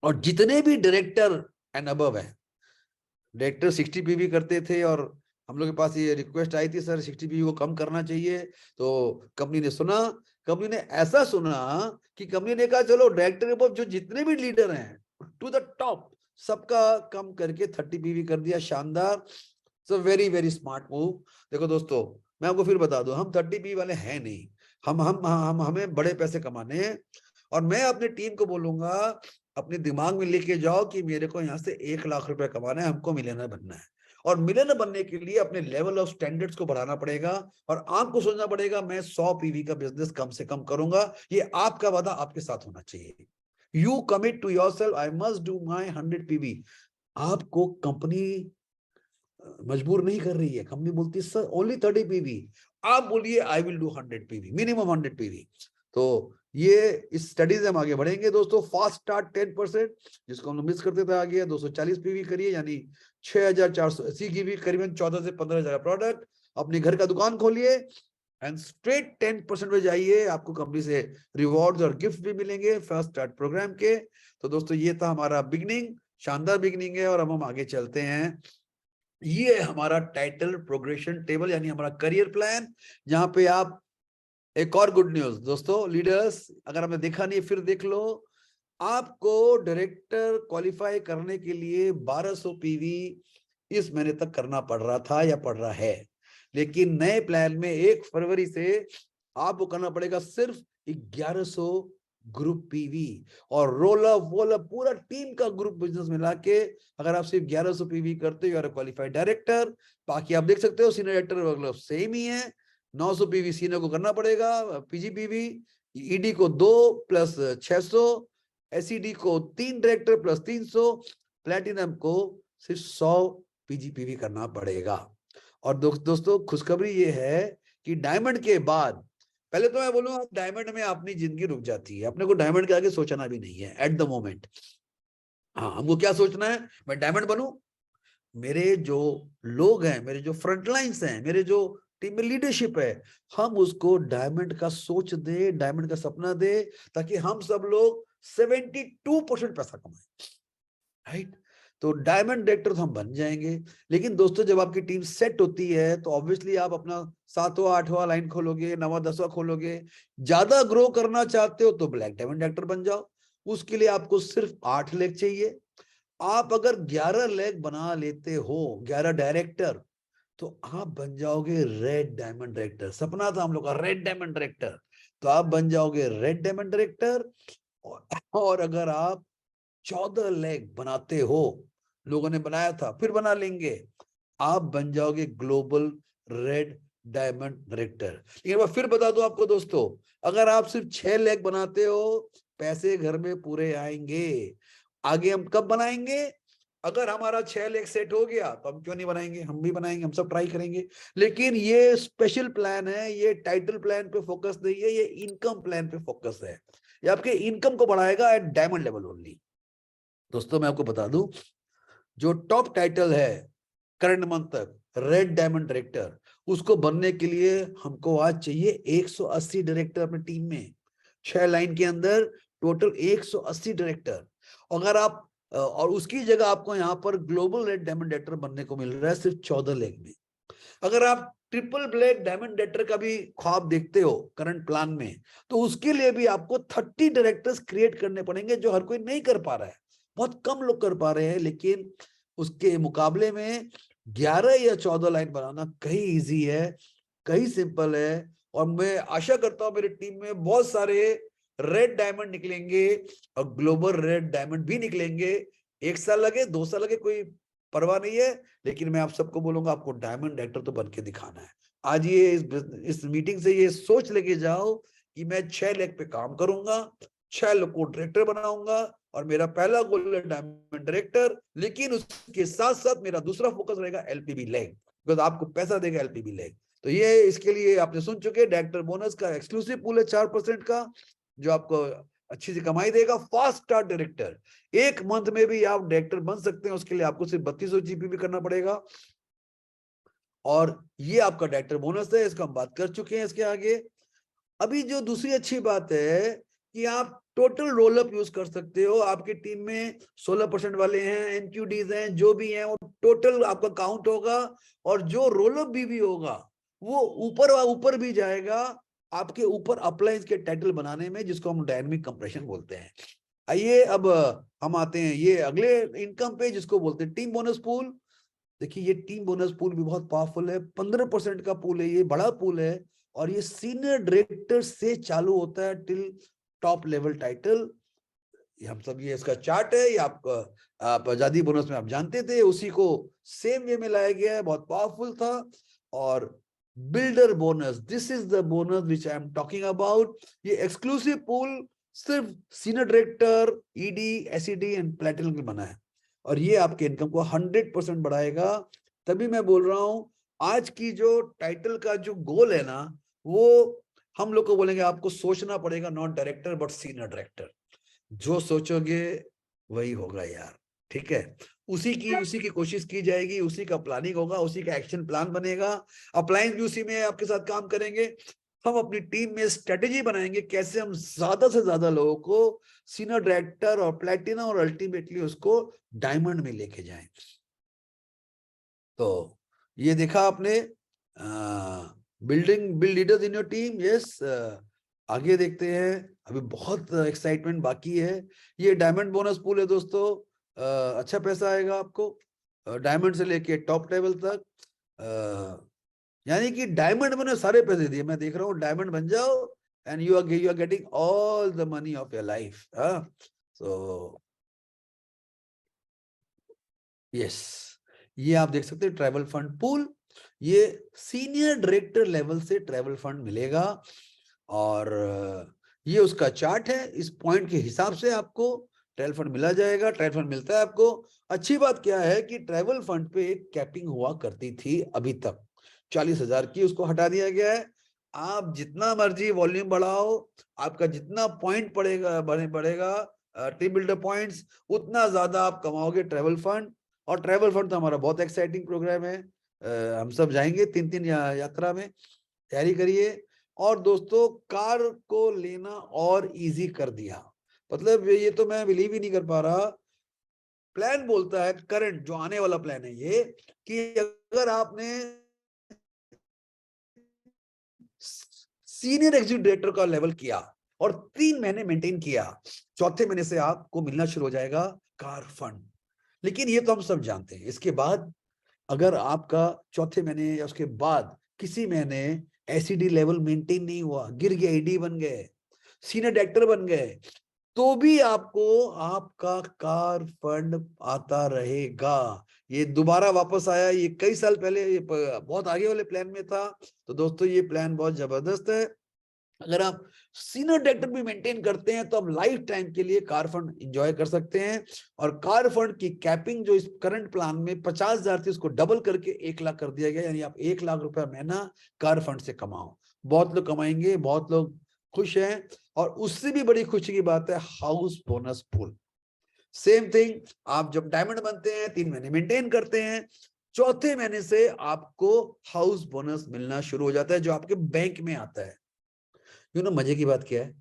और जितने भी डायरेक्टर एंड अबव है, डायरेक्टर 60 पीवी करते थे और हम लोग के पास ये रिक्वेस्ट आई थी सर 60 पीवी को कम करना चाहिए, तो कंपनी ने सुना, कंपनी ने ऐसा सुना कि कंपनी ने कहा चलो डायरेक्टर अबव जो जितने भी लीडर हैं टू द टॉप सबका कम करके 30 पीवी कर दिया। शानदार, so very very smart move. देखो दोस्तों, मैं आपको फिर बता दूं, हम 30 पी वाले हैं नहीं, हम हमें बड़े पैसे कमाने हैं। और मैं अपनी टीम को बोलूंगा, अपने दिमाग में लेके जाओ कि मेरे को यहाँ से 1 लाख रुपए कमाना है, हमको मिलियनर बनना है। और मिलियनर बनने के लिए अपने लेवल ऑफ स्टैंडर्ड्स को बढ़ाना पड़ेगा, और आपको सोचना पड़ेगा मैं 100 पीवी का बिजनेस कम से कम करूंगा। ये आपका वादा आपके साथ होना चाहिए। You commit to yourself, I must do my 100 PV. आपको कंपनी मजबूर नहीं कर रही है, कंपनी बोलती है सर ओनली 30 पीवी, आप बोलिए I will do 100 PV, minimum 100 PV. तो ये इस स्टडी से हम आगे बढ़ेंगे दोस्तों। फास्ट स्टार्ट 10%, जिसको हम लोग मिस करते थे, आगे 240 पीवी करिए, यानी 6480 की भी करीबन 14 से 15 हजार प्रोडक्ट। अपने घर का दुकान खोलिए एंड स्ट्रेट 10% पे जाइए, आपको कंपनी से रिवॉर्ड्स और गिफ्ट भी मिलेंगे फास्ट स्टार्ट प्रोग्राम के। तो दोस्तों ये था हमारा बिगनिंग, शानदार बिगनिंग है। और अब हम आगे चलते हैं, ये हमारा टाइटल प्रोग्रेशन टेबल, यानी हमारा करियर प्लान, जहां पे आप, एक और गुड न्यूज दोस्तों लीडर्स, अगर आपने देखा नहीं फिर देख लो, आपको डायरेक्टर क्वालिफाई करने के लिए 1200 पीवी इस महीने तक करना पड़ रहा था या पड़ रहा है, लेकिन नए प्लान में 1 फरवरी से आपको करना पड़ेगा सिर्फ 1100 ग्रुप पीवी। और रोल अप पूरा टीम का ग्रुप बिजनेस मिला के अगर आप सिर्फ 1100 पीवी करते हो, यू आर क्वालिफाइड डायरेक्टर। बाकी आप देख सकते हो सीनियर डायरेक्टर वगैरह सेम ही है, 900 पीवी सीनियर को करना पड़ेगा, पीजी पीवी, ईडी को 2 प्लस 600, एसईडी को 3 डायरेक्टर प्लस 300, प्लेटिनम को सिर्फ 100 पीजी पीवी करना पड़ेगा। और दोस्तों खुशखबरी ये है कि डायमंड के बाद, पहले तो मैं बोलूंगा डायमंड में अपनी जिंदगी रुक जाती है, अपने को डायमंड के आगे सोचना भी नहीं है एट द मोमेंट। हाँ, हमको क्या सोचना है, मैं डायमंड बनूं, मेरे जो लोग हैं, मेरे जो फ्रंटलाइंस हैं, मेरे जो टीम में लीडरशिप है, हम उसको डायमंड का सोच दे, डायमंड का सपना दे, ताकि हम सब लोग 72% पैसा कमाएं, राइट। तो डायमंड डायरेक्टर तो हम बन जाएंगे। लेकिन दोस्तों जब आपकी टीम सेट होती है तो ऑब्वियसली आप अपना 7वां 8वां लाइन खोलोगे, 9वां 10वां खोलोगे। ज्यादा ग्रो करना चाहते हो तो ब्लैक डायमंड डायरेक्टर बन जाओ, उसके लिए आपको सिर्फ 8 लेग चाहिए। आप अगर 11 लेग बना लेते हो, 11 डायरेक्टर, तो आप बन जाओगे रेड डायमंड डायरेक्टर। सपना था हम लोग का रेड डायमंड डायरेक्टर, तो आप बन जाओगे रेड डायमंड डायरेक्टर। और अगर आप 14 लेग बनाते हो, लोगों ने बनाया था फिर बना लेंगे, आप बन जाओगे ग्लोबल रेड डायमंड डायरेक्टर। लेकिन मैं फिर बता दूं आपको दोस्तों, अगर आप सिर्फ 6 लेग बनाते हो, पैसे घर में पूरे आएंगे। आगे हम कब बनाएंगे, अगर हमारा 6 लेग सेट हो गया तो हम क्यों नहीं बनाएंगे, हम भी बनाएंगे, हम सब ट्राई करेंगे। लेकिन ये स्पेशल प्लान है, ये टाइटल प्लान पे फोकस नहीं है, ये इनकम प्लान पे फोकस है। ये आपके इनकम को बढ़ाएगा एट डायमंड लेवल ओनली। दोस्तों मैं आपको बता दूं, जो टॉप टाइटल है करंट मंथ तक रेड डायमंड डायरेक्टर, उसको बनने के लिए हमको आज चाहिए 180 डायरेक्टर अपनी टीम में। 6 लाइन के अंदर टोटल 180 डायरेक्टर। अगर आप और उसकी जगह आपको यहाँ पर ग्लोबल रेड डायमंड डायरेक्टर बनने को मिल रहा है सिर्फ 14 लेग में। अगर आप ट्रिपल ब्लैक डायमंड डायरेक्टर का भी ख्वाब देखते हो करंट प्लान में, तो उसके लिए भी आपको 30 डायरेक्टर्स क्रिएट करने पड़ेंगे, जो हर कोई नहीं कर पा रहा है, बहुत कम लोग कर पा रहे हैं। लेकिन उसके मुकाबले में 11 या 14 लाइन बनाना कहीं इजी है, कहीं सिंपल है। और मैं आशा करता हूं मेरी टीम में बहुत सारे रेड डायमंड निकलेंगे और ग्लोबल रेड डायमंड भी निकलेंगे। 1 साल लगे, 2 साल लगे, कोई परवाह नहीं है, लेकिन मैं आप सबको बोलूंगा आपको डायमंड डायरेक्टर तो बन के दिखाना है। आज ये इस मीटिंग से ये सोच लेके जाओ कि मैं 6 लेग पे काम करूंगा, 6 लोग को डायरेक्टर बनाऊंगा, और मेरा पहला गोल है डायमंड डायरेक्टर। लेकिन उसके साथ साथ मेरा दूसरा फोकस रहेगा एलपीबी लेग, बिकॉज आपको पैसा देगा एलपीबी लेग। तो ये इसके लिए आपने सुन चुके, डायरेक्टर बोनस का एक्सक्लूसिव पूल है 4% का, जो आपको अच्छी सी कमाई देगा। फास्ट स्टार्ट डायरेक्टर, 1 मंथ में भी आप डायरेक्टर बन सकते हैं, उसके लिए आपको सिर्फ 3200 जीपी भी करना पड़ेगा। और ये आपका डायरेक्टर बोनस है, इसका हम बात कर चुके हैं। इसके आगे अभी जो दूसरी अच्छी बात है कि आप टोटल रोल अप यूज कर सकते हो। आपकी टीम में 16% वाले हैं, एनक्यूडीज हैं, जो भी हैं, वो टोटल आपका काउंट होगा। और जो रोल अप भी होगा वो ऊपर भी जाएगा आपके ऊपर अपलाइंस के टाइटल बनाने में, जिसको हम डायनामिक कंप्रेशन बोलते हैं। आइए अब हम आते हैं ये अगले इनकम पे, जिसको बोलते हैं टीम बोनस पूल। देखिए ये टीम बोनस पूल भी बहुत पावरफुल है, 15% का पूल है, ये बड़ा पूल है। और ये सीनियर डायरेक्टर से चालू होता है टिल टॉप लेवल टाइटल। हम सब, ये इसका चार्ट है, ये आप आजादी बोनस में आप जानते थे, उसी को सेम वे में लाया गया है, बहुत पावरफुल था। और builder bonus, this is the bonus which I am talking about. ये एक्सक्लूसिव पूल सिर्फ senior director, ED, SED and platinum के बना है, और ये आपके इनकम को 100% बढ़ाएगा। तभी मैं बोल रहा हूं आज की जो टाइटल का जो गोल है ना, वो हम लोग को बोलेंगे आपको सोचना पड़ेगा, not director but senior director. जो सोचोगे वही होगा यार, ठीक है। उसी की कोशिश की जाएगी, उसी का प्लानिंग होगा, उसी का एक्शन प्लान बनेगा। अप्लायंस भी उसी में आपके साथ काम करेंगे। हम अपनी टीम में स्ट्रेटेजी बनाएंगे कैसे हम ज्यादा से ज्यादा लोगों को सीनियर डायरेक्टर और प्लैटिनम और अल्टीमेटली उसको डायमंड में लेके जाएं। तो ये देखा आपने, build leaders in your team. Yes, आगे देखते हैं, अभी बहुत एक्साइटमेंट बाकी है। ये डायमंड बोनस पूल है दोस्तों, अच्छा पैसा आएगा आपको डायमंड से लेके टॉप लेवल तक। यानी कि डायमंड मैंने सारे पैसे दिए, मैं देख रहा हूँ डायमंड बन जाओ and you are getting all the money of your life. So yes, ये आप देख सकते हैं ट्रैवल फंड पूल। ये सीनियर डायरेक्टर लेवल से ट्रैवल फंड मिलेगा, और ये उसका चार्ट है। इस पॉइंट के हिसाब से आपको ट्रैवल फंड मिला जाएगा। ट्रैवल फंड मिलता है आपको। अच्छी बात क्या है कि ट्रैवल फंड पे एक कैपिंग हुआ करती थी अभी तक 40,000 की, उसको हटा दिया गया है। आप जितना मर्जी वॉल्यूम बढ़ाओ, आपका जितना पॉइंट बढ़ेगा टीम बिल्डर पॉइंट्स, उतना ज्यादा आप कमाओगे ट्रैवल फंड। और ट्रैवल फंड तो हमारा बहुत एक्साइटिंग प्रोग्राम है। हम सब जाएंगे 3 यात्रा में, तैयारी करिए। और दोस्तों कार को लेना और इजी कर दिया, मतलब ये तो मैं बिलीव ही नहीं कर पा रहा। प्लान बोलता है, करंट जो आने वाला प्लान है ये, कि अगर आपने सीनियर एग्जीक्यूटिव डायरेक्टर का लेवल किया और 3 महीने मेंटेन किया, चौथे महीने से आपको मिलना शुरू हो जाएगा कार फंड। लेकिन ये तो हम सब जानते हैं, इसके बाद अगर आपका चौथे महीने या उसके बाद किसी महीने एसईडी लेवल मेंटेन नहीं हुआ, गिर गया, ईडी बन गए, सीनियर डायरेक्टर बन गए, तो भी आपको आपका कार फंड आता रहेगा। ये दोबारा वापस आया, ये कई साल पहले, ये बहुत आगे वाले प्लान में था। तो दोस्तों ये प्लान बहुत जबरदस्त है। अगर आप सीनियर डायरेक्टर भी मेंटेन करते हैं तो आप लाइफ टाइम के लिए कार फंड एंजॉय कर सकते हैं। और कार फंड की कैपिंग जो इस करंट प्लान में 50,000 थी, उसको डबल करके 1 लाख कर दिया गया। यानी आप 1 लाख रुपया महीना कार फंड से कमाओ। बहुत लोग कमाएंगे, बहुत लोग खुश हैं। और उससे भी बड़ी खुशी की बात है house bonus pool. Same thing, आप जब डायमंड बनते हैं 3 महीने मेंटेन करते हैं, चौथे महीने से आपको हाउस बोनस मिलना शुरू हो जाता है, जो आपके बैंक में आता है। मजे की बात क्या है,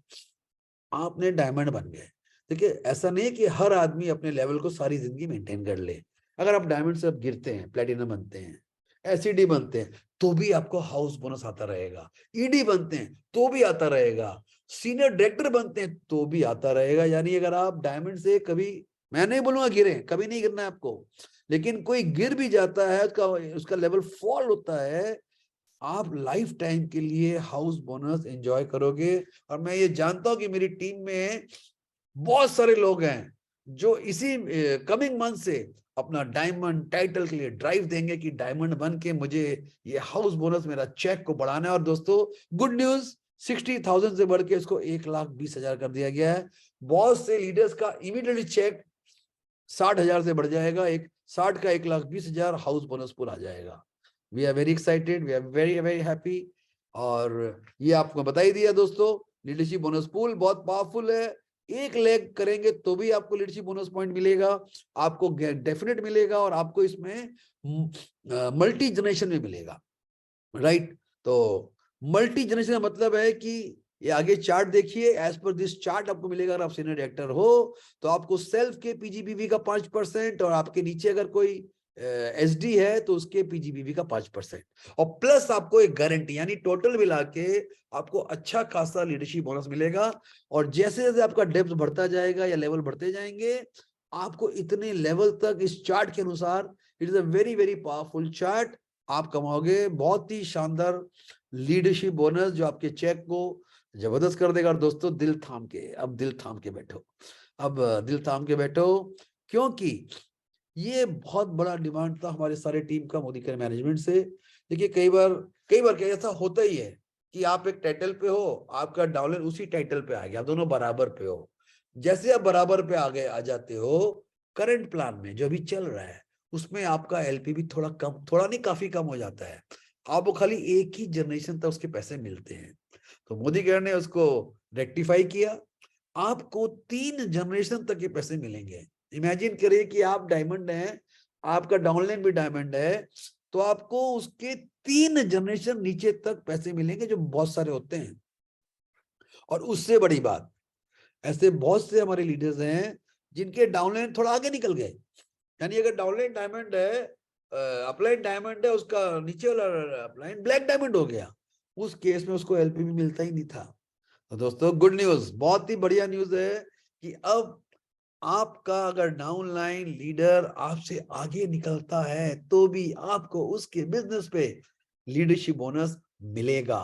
आपने डायमंड बन गए। देखिए ऐसा नहीं है कि हर आदमी अपने लेवल को सारी जिंदगी मेंटेन कर ले। अगर आप डायमंड से अब गिरते हैं, प्लेटिनम बनते हैं, एसईडी बनते हैं तो भी आपको हाउस बोनस आता रहेगा, ईडी बनते हैं तो भी आता रहेगा, सीनियर डायरेक्टर बनते हैं तो भी आता रहेगा। यानी अगर आप डायमंड से कभी, मैं नहीं बोलूंगा गिरे, कभी नहीं गिरना है आपको, लेकिन कोई गिर भी जाता है, उसका लेवल फॉल होता है, आप लाइफ टाइम के लिए हाउस बोनस एंजॉय करोगे। और मैं ये जानता हूं कि मेरी टीम में बहुत सारे लोग हैं जो इसी कमिंग मंथ से अपना डायमंड टाइटल के लिए ड्राइव देंगे कि डायमंड बन के मुझे ये हाउस बोनस, मेरा चेक को बढ़ाना है। और दोस्तों गुड न्यूज, 60,000 से बढ़ के इसको 1,20,000 कर दिया गया है। बहुत से लीडर्स का इमीडिएटली चेक 60,000 से बढ़ जाएगा, 60 का 1,20,000 हाउस बोनस पूरा आ जाएगा। We are very excited, we are very very happy. और ये आपको बता ही दिया दोस्तों, लीडरशिप बोनस पूल बहुत पावरफुल है। एक लेग करेंगे तो भी आपको लीडरशिप बोनस पॉइंट मिलेगा, आपको डेफिनेट मिलेगा, और आपको इसमें मल्टी जनरेशन में मिलेगा, राइट। तो मल्टी जनरेशन का मतलब है कि ये आगे चार्ट देखिए, एज पर दिस चार्ट आपको मिलेगा। अगर आप सीनियर डायरेक्टर हो तो आपको सेल्फ के पीजीबीवी का 5%, और आपके नीचे अगर कोई एसडी है तो उसके पीजीबीवी का 5%, और प्लस आपको एक गारंटी, यानी टोटल मिला के आपको अच्छा खासा लीडरशिप बोनस मिलेगा। और जैसे जैसे आपका डेप्थ बढ़ता जाएगा या लेवल बढ़ते जाएंगे, आपको इतने लेवल तक इस चार्ट के अनुसार, it is a very very powerful chart, आप कमाओगे बहुत ही शानदार लीडरशिप बोनस जो आपके चेक को जबरदस्त कर देगा। और दोस्तों दिल थाम के, अब दिल थाम के बैठो, अब दिल थाम के बैठो, क्योंकि ये बहुत बड़ा डिमांड था हमारे सारे टीम का मोदी केयर मैनेजमेंट से। देखिए कई बार क्या ऐसा होता ही है कि आप एक टाइटल पे हो, आपका डाउनलाइन उसी टाइटल पे आ गया, दोनों बराबर पे हो। जैसे आप बराबर पे आ जाते हो, करंट प्लान में जो अभी चल रहा है उसमें आपका एलपीवी थोड़ा कम, थोड़ा नहीं काफी कम हो जाता है, आपको खाली एक ही जनरेशन तक उसके पैसे मिलते हैं। तो मोदी केयर ने उसको रेक्टिफाई किया, आपको 3 जनरेशन तक के पैसे मिलेंगे। इमेजिन करिए कि आप डायमंड हैं, आपका डाउनलाइन भी डायमंड है, तो आपको उसके 3 जनरेशन नीचे तक पैसे मिलेंगे, जो बहुत सारे होते हैं। और उससे बड़ी बात, ऐसे बहुत से हमारे लीडर्स हैं जिनके डाउनलाइन थोड़ा आगे निकल गए, यानी अगर डाउनलाइन डायमंड है, अपलाइन डायमंड है, उसका नीचे वाला अपलाइन ब्लैक डायमंड हो गया, उस केस में उसको एलपीवी मिलता ही नहीं था। तो दोस्तों गुड न्यूज, बहुत ही बढ़िया न्यूज है कि अब आपका अगर डाउनलाइन लीडर आपसे आगे निकलता है तो भी आपको उसके बिजनेस पे लीडरशिप बोनस मिलेगा।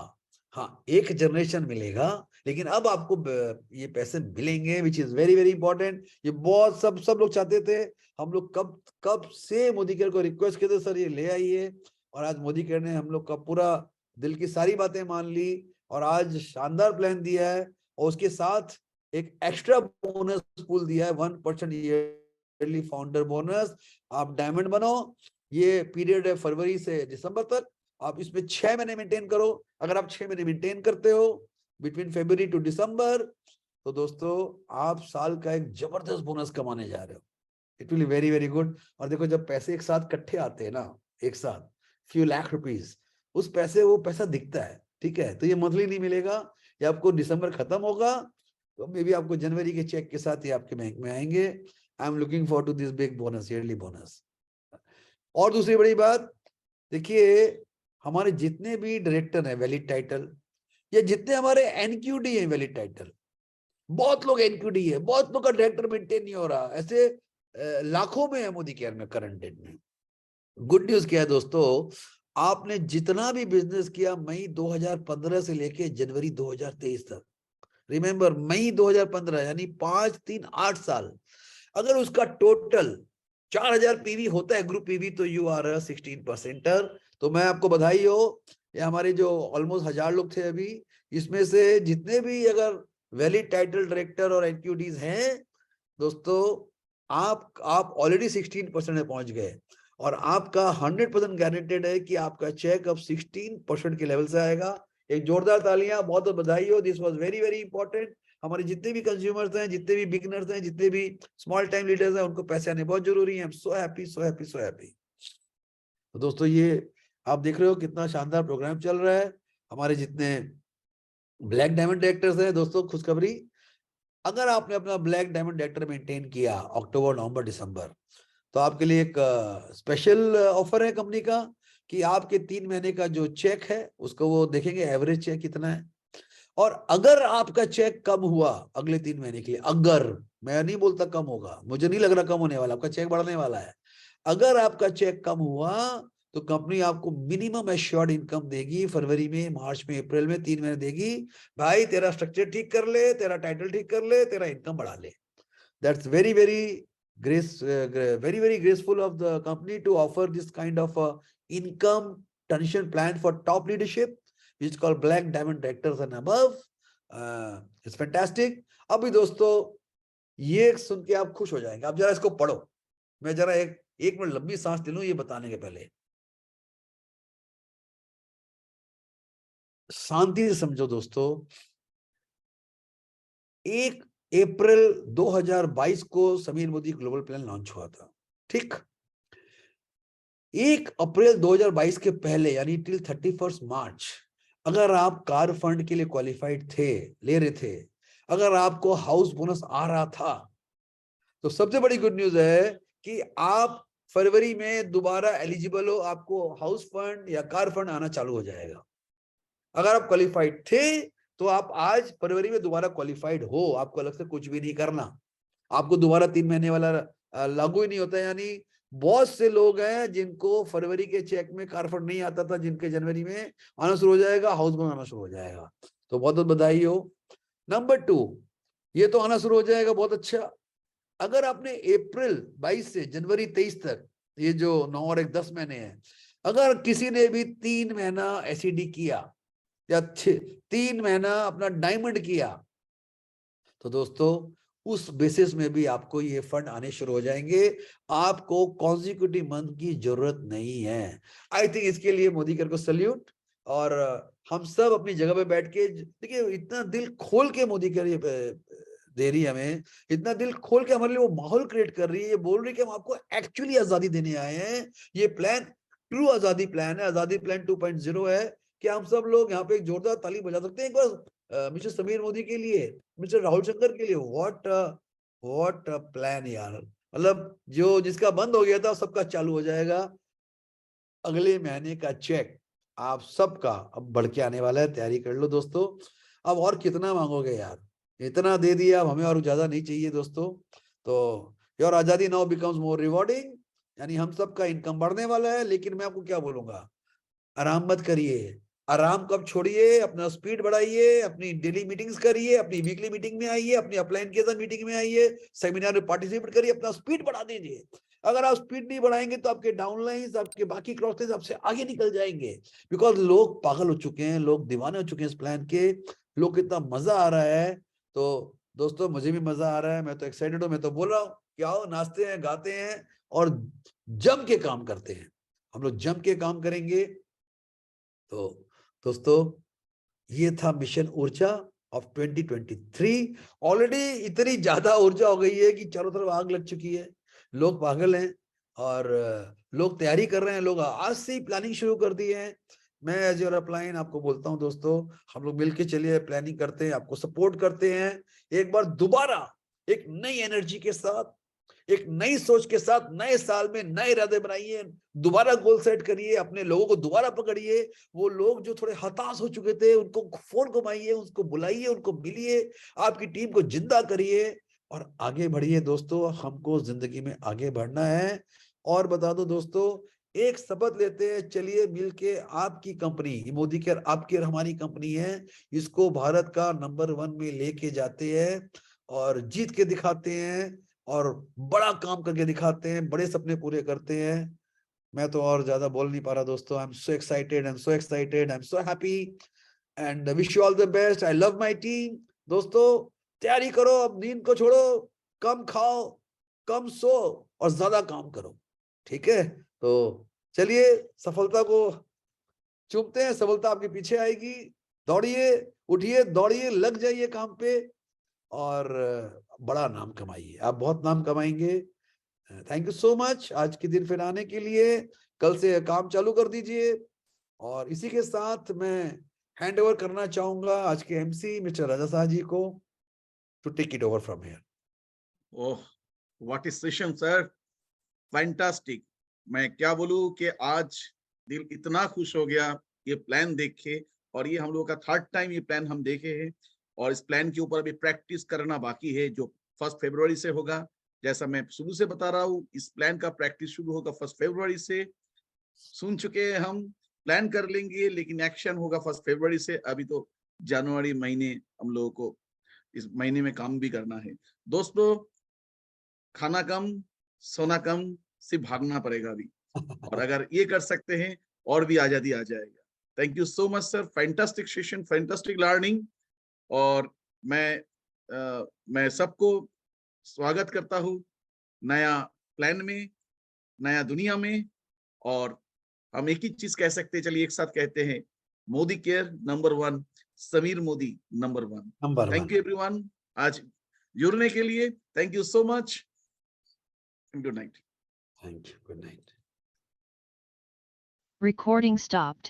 हाँ, एक जनरेशन मिलेगा, लेकिन अब आपको ये पैसे मिलेंगे, which is very very important. ये बहुत सब लोग चाहते थे, हम लोग कब से मोदी केयर को रिक्वेस्ट किए थे, सर ये ले आइए, और आज मोदी केयर ने हम लोग का पूरा दिल की सारी बातें मान ली, और आज शानदार प्लान दिया है, और उसके साथ एक एक्स्ट्रा बोनस पूल दिया है, 1% ईयरली फाउंडर बोनस। आप डायमंड बनो, ये पीरियड है फरवरी से दिसंबर तक, आप इसमें 6 महीने मेंटेन करो। अगर आप 6 महीने मेंटेन करते हो बिटवीन फरवरी टू दिसंबर, तो दोस्तों आप साल का एक जबरदस्त बोनस कमाने जा रहे हो। It will be very very good. और देखो जब पैसे एक साथ इकट्ठे आते हैं ना, एक साथ फ्यू लाख रुपीज, उस वो पैसा दिखता है, ठीक है। तो ये मंथली नहीं मिलेगा, ये आपको दिसंबर खत्म होगा, तो मे बी आपको जनवरी के चेक के साथ ही आपके बैंक में आएंगे। I am looking for to this big bonus, yearly bonus. और दूसरी बड़ी बात, देखिए हमारे जितने भी डायरेक्टर हैं वैलिड टाइटल, या जितने हमारे एनक्यूडी हैं वैलिड टाइटल, बहुत लोग एनक्यूडी है, बहुत लोग का डायरेक्टर मेंटेन नहीं हो रहा, ऐसे लाखों में है मोदी केयर में करंट डेट में। गुड न्यूज क्या है दोस्तों, आपने जितना भी बिजनेस किया मई 2015 से लेके जनवरी 2023 तक, रिमेंबर मई 2015 यानी 5, 3, 8 साल, अगर उसका टोटल 4000 पीवी होता है ग्रुप पीवी, तो यू आर 16%। तो मैं आपको बधाई हो, ये हमारे जो ऑलमोस्ट 1000 लोग थे अभी, इसमें से जितने भी अगर वैलिड टाइटल डायरेक्टर और एनक्यूडीज हैं दोस्तों, आप ऑलरेडी 16% में पहुंच गए, और आपका 100% गारंटेड है कि आपका चेक अब 16% के लेवल से आएगा। एक जोरदार तालियां, बहुत बहुत बधाई हो, this was very very important. हमारे जितने भी कंज्यूमर्स हैं, जितने भी बिगिनर्स हैं, जितने भी स्मॉल टाइम लीडर्स हैं, उनको पैसे आने बहुत जरूरी है। So happy so happy so happy. तो दोस्तों ये आप देख रहे हो कितना शानदार प्रोग्राम चल रहा है। हमारे जितने ब्लैक डायमंड डायरेक्टर्स हैं दोस्तों, खुशखबरी, अगर आपने अपना ब्लैक डायमंड डायरेक्टर मेंटेन किया अक्टूबर, नवंबर, दिसंबर, तो आपके लिए एक स्पेशल ऑफर है कंपनी का कि आपके 3 महीने का जो चेक है उसको वो देखेंगे एवरेज चेक कितना है, और अगर आपका चेक कम हुआ अगले 3 महीने के लिए, अगर, मैं नहीं बोलता कम होगा, मुझे नहीं लग रहा कम होने वाला, आपका चेक बढ़ने वाला है, अगर आपका चेक कम हुआ तो कंपनी आपको मिनिमम एश्योर्ड इनकम देगी फरवरी में, मार्च में, अप्रैल में, 3 महीने देगी। भाई तेरा स्ट्रक्चर ठीक कर ले, तेरा टाइटल ठीक कर ले, तेरा इनकम बढ़ा ले। That's very very graceful of the company to offer this kind of income transition plan for top leadership, which is called Black Diamond Directors and above. It's fantastic. अभी दोस्तों ये सुन के आप खुश हो जाएंगे, आप जरा इसको पढ़ो। मैं जरा एक मिनट लंबी सांस ले लूं ये बताने के पहले। शांति से समझो दोस्तों। 1 अप्रैल 2022 को Sameer Modi global plan launch हुआ था, ठीक। 1 अप्रैल 2022 के पहले यानी टिल 31 मार्च अगर आप कार फंड के लिए क्वालिफाइड थे, ले रहे थे, अगर आपको हाउस बोनस आ रहा था, तो सबसे बड़ी गुड न्यूज है कि आप फरवरी में दोबारा एलिजिबल हो, आपको हाउस फंड या कार फंड आना चालू हो जाएगा। अगर आप क्वालिफाइड थे तो आप आज फरवरी में दोबारा क्वालिफाइड हो, आपको अलग से कुछ भी नहीं करना, आपको दोबारा 3 महीने वाला लागू ही नहीं होता। यानी बहुत से लोग हैं जिनको फरवरी के चेक में कार फंड नहीं आता था, जिनके जनवरी में आना शुरू हो जाएगा, हाउस बोनस आना शुरू हो जाएगा, तो बहुत बहुत बधाई हो। नंबर 2, ये तो आना शुरू हो जाएगा, बहुत अच्छा। अगर आपने अप्रैल 22 से जनवरी 23 तक, ये जो 9 और 1 10 महीने हैं, अगर किसी ने भी 3 महीना एसईडी किया या 3 महीना अपना डायमंड किया, तो दोस्तों उस बेसिस में भी आपको ये फंड आने शुरू हो जाएंगे, आपको कॉन्जिक्यूटिव मंथ की जरूरत नहीं है। आई थिंक इसके लिए मोदी कर को सल्यूट, और हम सब अपनी जगह पे बैठ के देखिए, इतना दिल खोल के मोदी कर दे रही है हमें, इतना दिल खोल के हमारे लिए वो माहौल क्रिएट कर रही है, ये बोल रही है कि हम आपको एक्चुअली आजादी देने आए हैं। ये प्लान ट्रू आजादी प्लान है, आजादी प्लान 2.0 है। कि हम सब लोग यहाँ पे एक जोरदार ताली बजा सकते हैं एक बार मिस्टर समीर मोदी के लिए, मिस्टर राहुल शंकर के लिए। व्हाट प्लान यार, मतलब जो जिसका बंद हो गया था सबका चालू हो जाएगा। अगले महीने का चेक आप सबका अब बढ़ के आने वाला है, तैयारी कर लो दोस्तों। अब और कितना मांगोगे यार, इतना दे दिया, अब हमें और ज्यादा नहीं चाहिए दोस्तों। तो योर आजादी नाउ बिकम्स मोर रिवॉर्डिंग, यानी हम सबका इनकम बढ़ने वाला है। लेकिन मैं आपको क्या बोलूंगा, आराम मत करिए, आराम कब छोड़िए, अपना स्पीड बढ़ाइए, अपनी डेली मीटिंग्स करिए, अपनी वीकली मीटिंग में आइए, अपनी अपलाइन के साथ मीटिंग में आइए, सेमिनार में पार्टिसिपेट करिए, अपना स्पीड बढ़ा दीजिए। अगर आप स्पीड नहीं बढ़ाएंगे तो आपके डाउनलाइंस, आपके बाकी क्रॉसेस आपसे आगे निकल जाएंगे, बिकॉज लोग पागल हो चुके हैं, लोग दीवाने हो चुके हैं इस प्लान के, लोग कितना मजा आ रहा है। तो दोस्तों मुझे भी मजा आ रहा है, मैं तो एक्साइटेड हूँ, मैं तो बोल रहा हूँ कि आओ नाचते हैं, गाते हैं और जम के काम करते हैं। हम लोग जम के काम करेंगे। तो दोस्तों ये था मिशन ऊर्जा ऑफ 2023। ऑलरेडी इतनी ज्यादा ऊर्जा हो गई है कि चारों तरफ आग लग चुकी है, लोग पागल हैं और लोग तैयारी कर रहे हैं, लोग आज से ही प्लानिंग शुरू कर दी है। मैं एज योर अपलाइन आपको बोलता हूं दोस्तों, हम लोग मिलके चलिए प्लानिंग करते हैं, आपको सपोर्ट करते हैं। एक बार दोबारा एक नई एनर्जी के साथ, एक नई सोच के साथ, नए साल में नए इरादे बनाइए, दोबारा गोल सेट करिए, अपने लोगों को दोबारा पकड़िए। वो लोग जो थोड़े हताश हो चुके थे उनको फोन घुमाइए, उसको बुलाइए, उनको मिलिए, आपकी टीम को जिंदा करिए और आगे बढ़िए दोस्तों। हमको जिंदगी में आगे बढ़ना है। और बता दो दोस्तों, एक शपथ लेते हैं, चलिए मिलके आपकी कंपनी मोदी केयर आपकी और हमारी कंपनी है, इसको भारत का नंबर 1 में लेके जाते हैं और जीत के दिखाते हैं और बड़ा काम करके दिखाते हैं, बड़े सपने पूरे करते हैं। मैं तो और ज्यादा बोल नहीं पा रहा दोस्तों। I am so excited, I am so excited, I am so happy and wish you all the best. I love my team. दोस्तों तैयारी करो, अब नींद को छोड़ो, कम खाओ, कम सो और ज्यादा काम करो, ठीक है। तो चलिए सफलता को चूमते हैं, सफलता आपके पीछे आएगी। दौड़िए, उठिए, दौड़िए, लग जाइए काम पे और बड़ा नाम कमाइए, आप बहुत नाम कमाएंगे। थैंक यू सो मच आज के दिन फिर आने के लिए। कल से काम चालू कर दीजिए। और इसी के साथ मैं हैंड ओवर करना चाहूंगा आज के एमसी मिस्टर राजा शाह जी को, to take it over from here. Oh what is session sir, fantastic. मैं क्या बोलूं कि आज दिल इतना खुश हो गया ये प्लान देख के, और ये हम लोगों का थर्ड टाइम ये प्लान हम देखे हैं, और इस प्लान के ऊपर अभी प्रैक्टिस करना बाकी है जो 1 फरवरी से होगा। जैसा मैं शुरू से बता रहा हूँ, इस प्लान का प्रैक्टिस शुरू होगा 1 फरवरी से। सुन चुके हैं हम, प्लान कर लेंगे लेकिन एक्शन होगा 1 फरवरी से। अभी तो जनवरी महीने हम लोगों को इस महीने में काम भी करना है। दोस्तों, खाना कम, सोना कम, सिर्फ भागना पड़ेगा अभी, और अगर ये कर सकते हैं और भी आजादी आ जाएगा। Thank you so much sir, fantastic session, fantastic learning. और मैं सबको स्वागत करता हूँ नया प्लान में, नया दुनिया में। और हम एक ही चीज कह सकते हैं, चलिए एक साथ कहते हैं, Modi care number 1, Sameer Modi number 1। Thank you everyone आज जुड़ने के लिए। Thank you so much, good night. Thank you, good night. Recording stopped.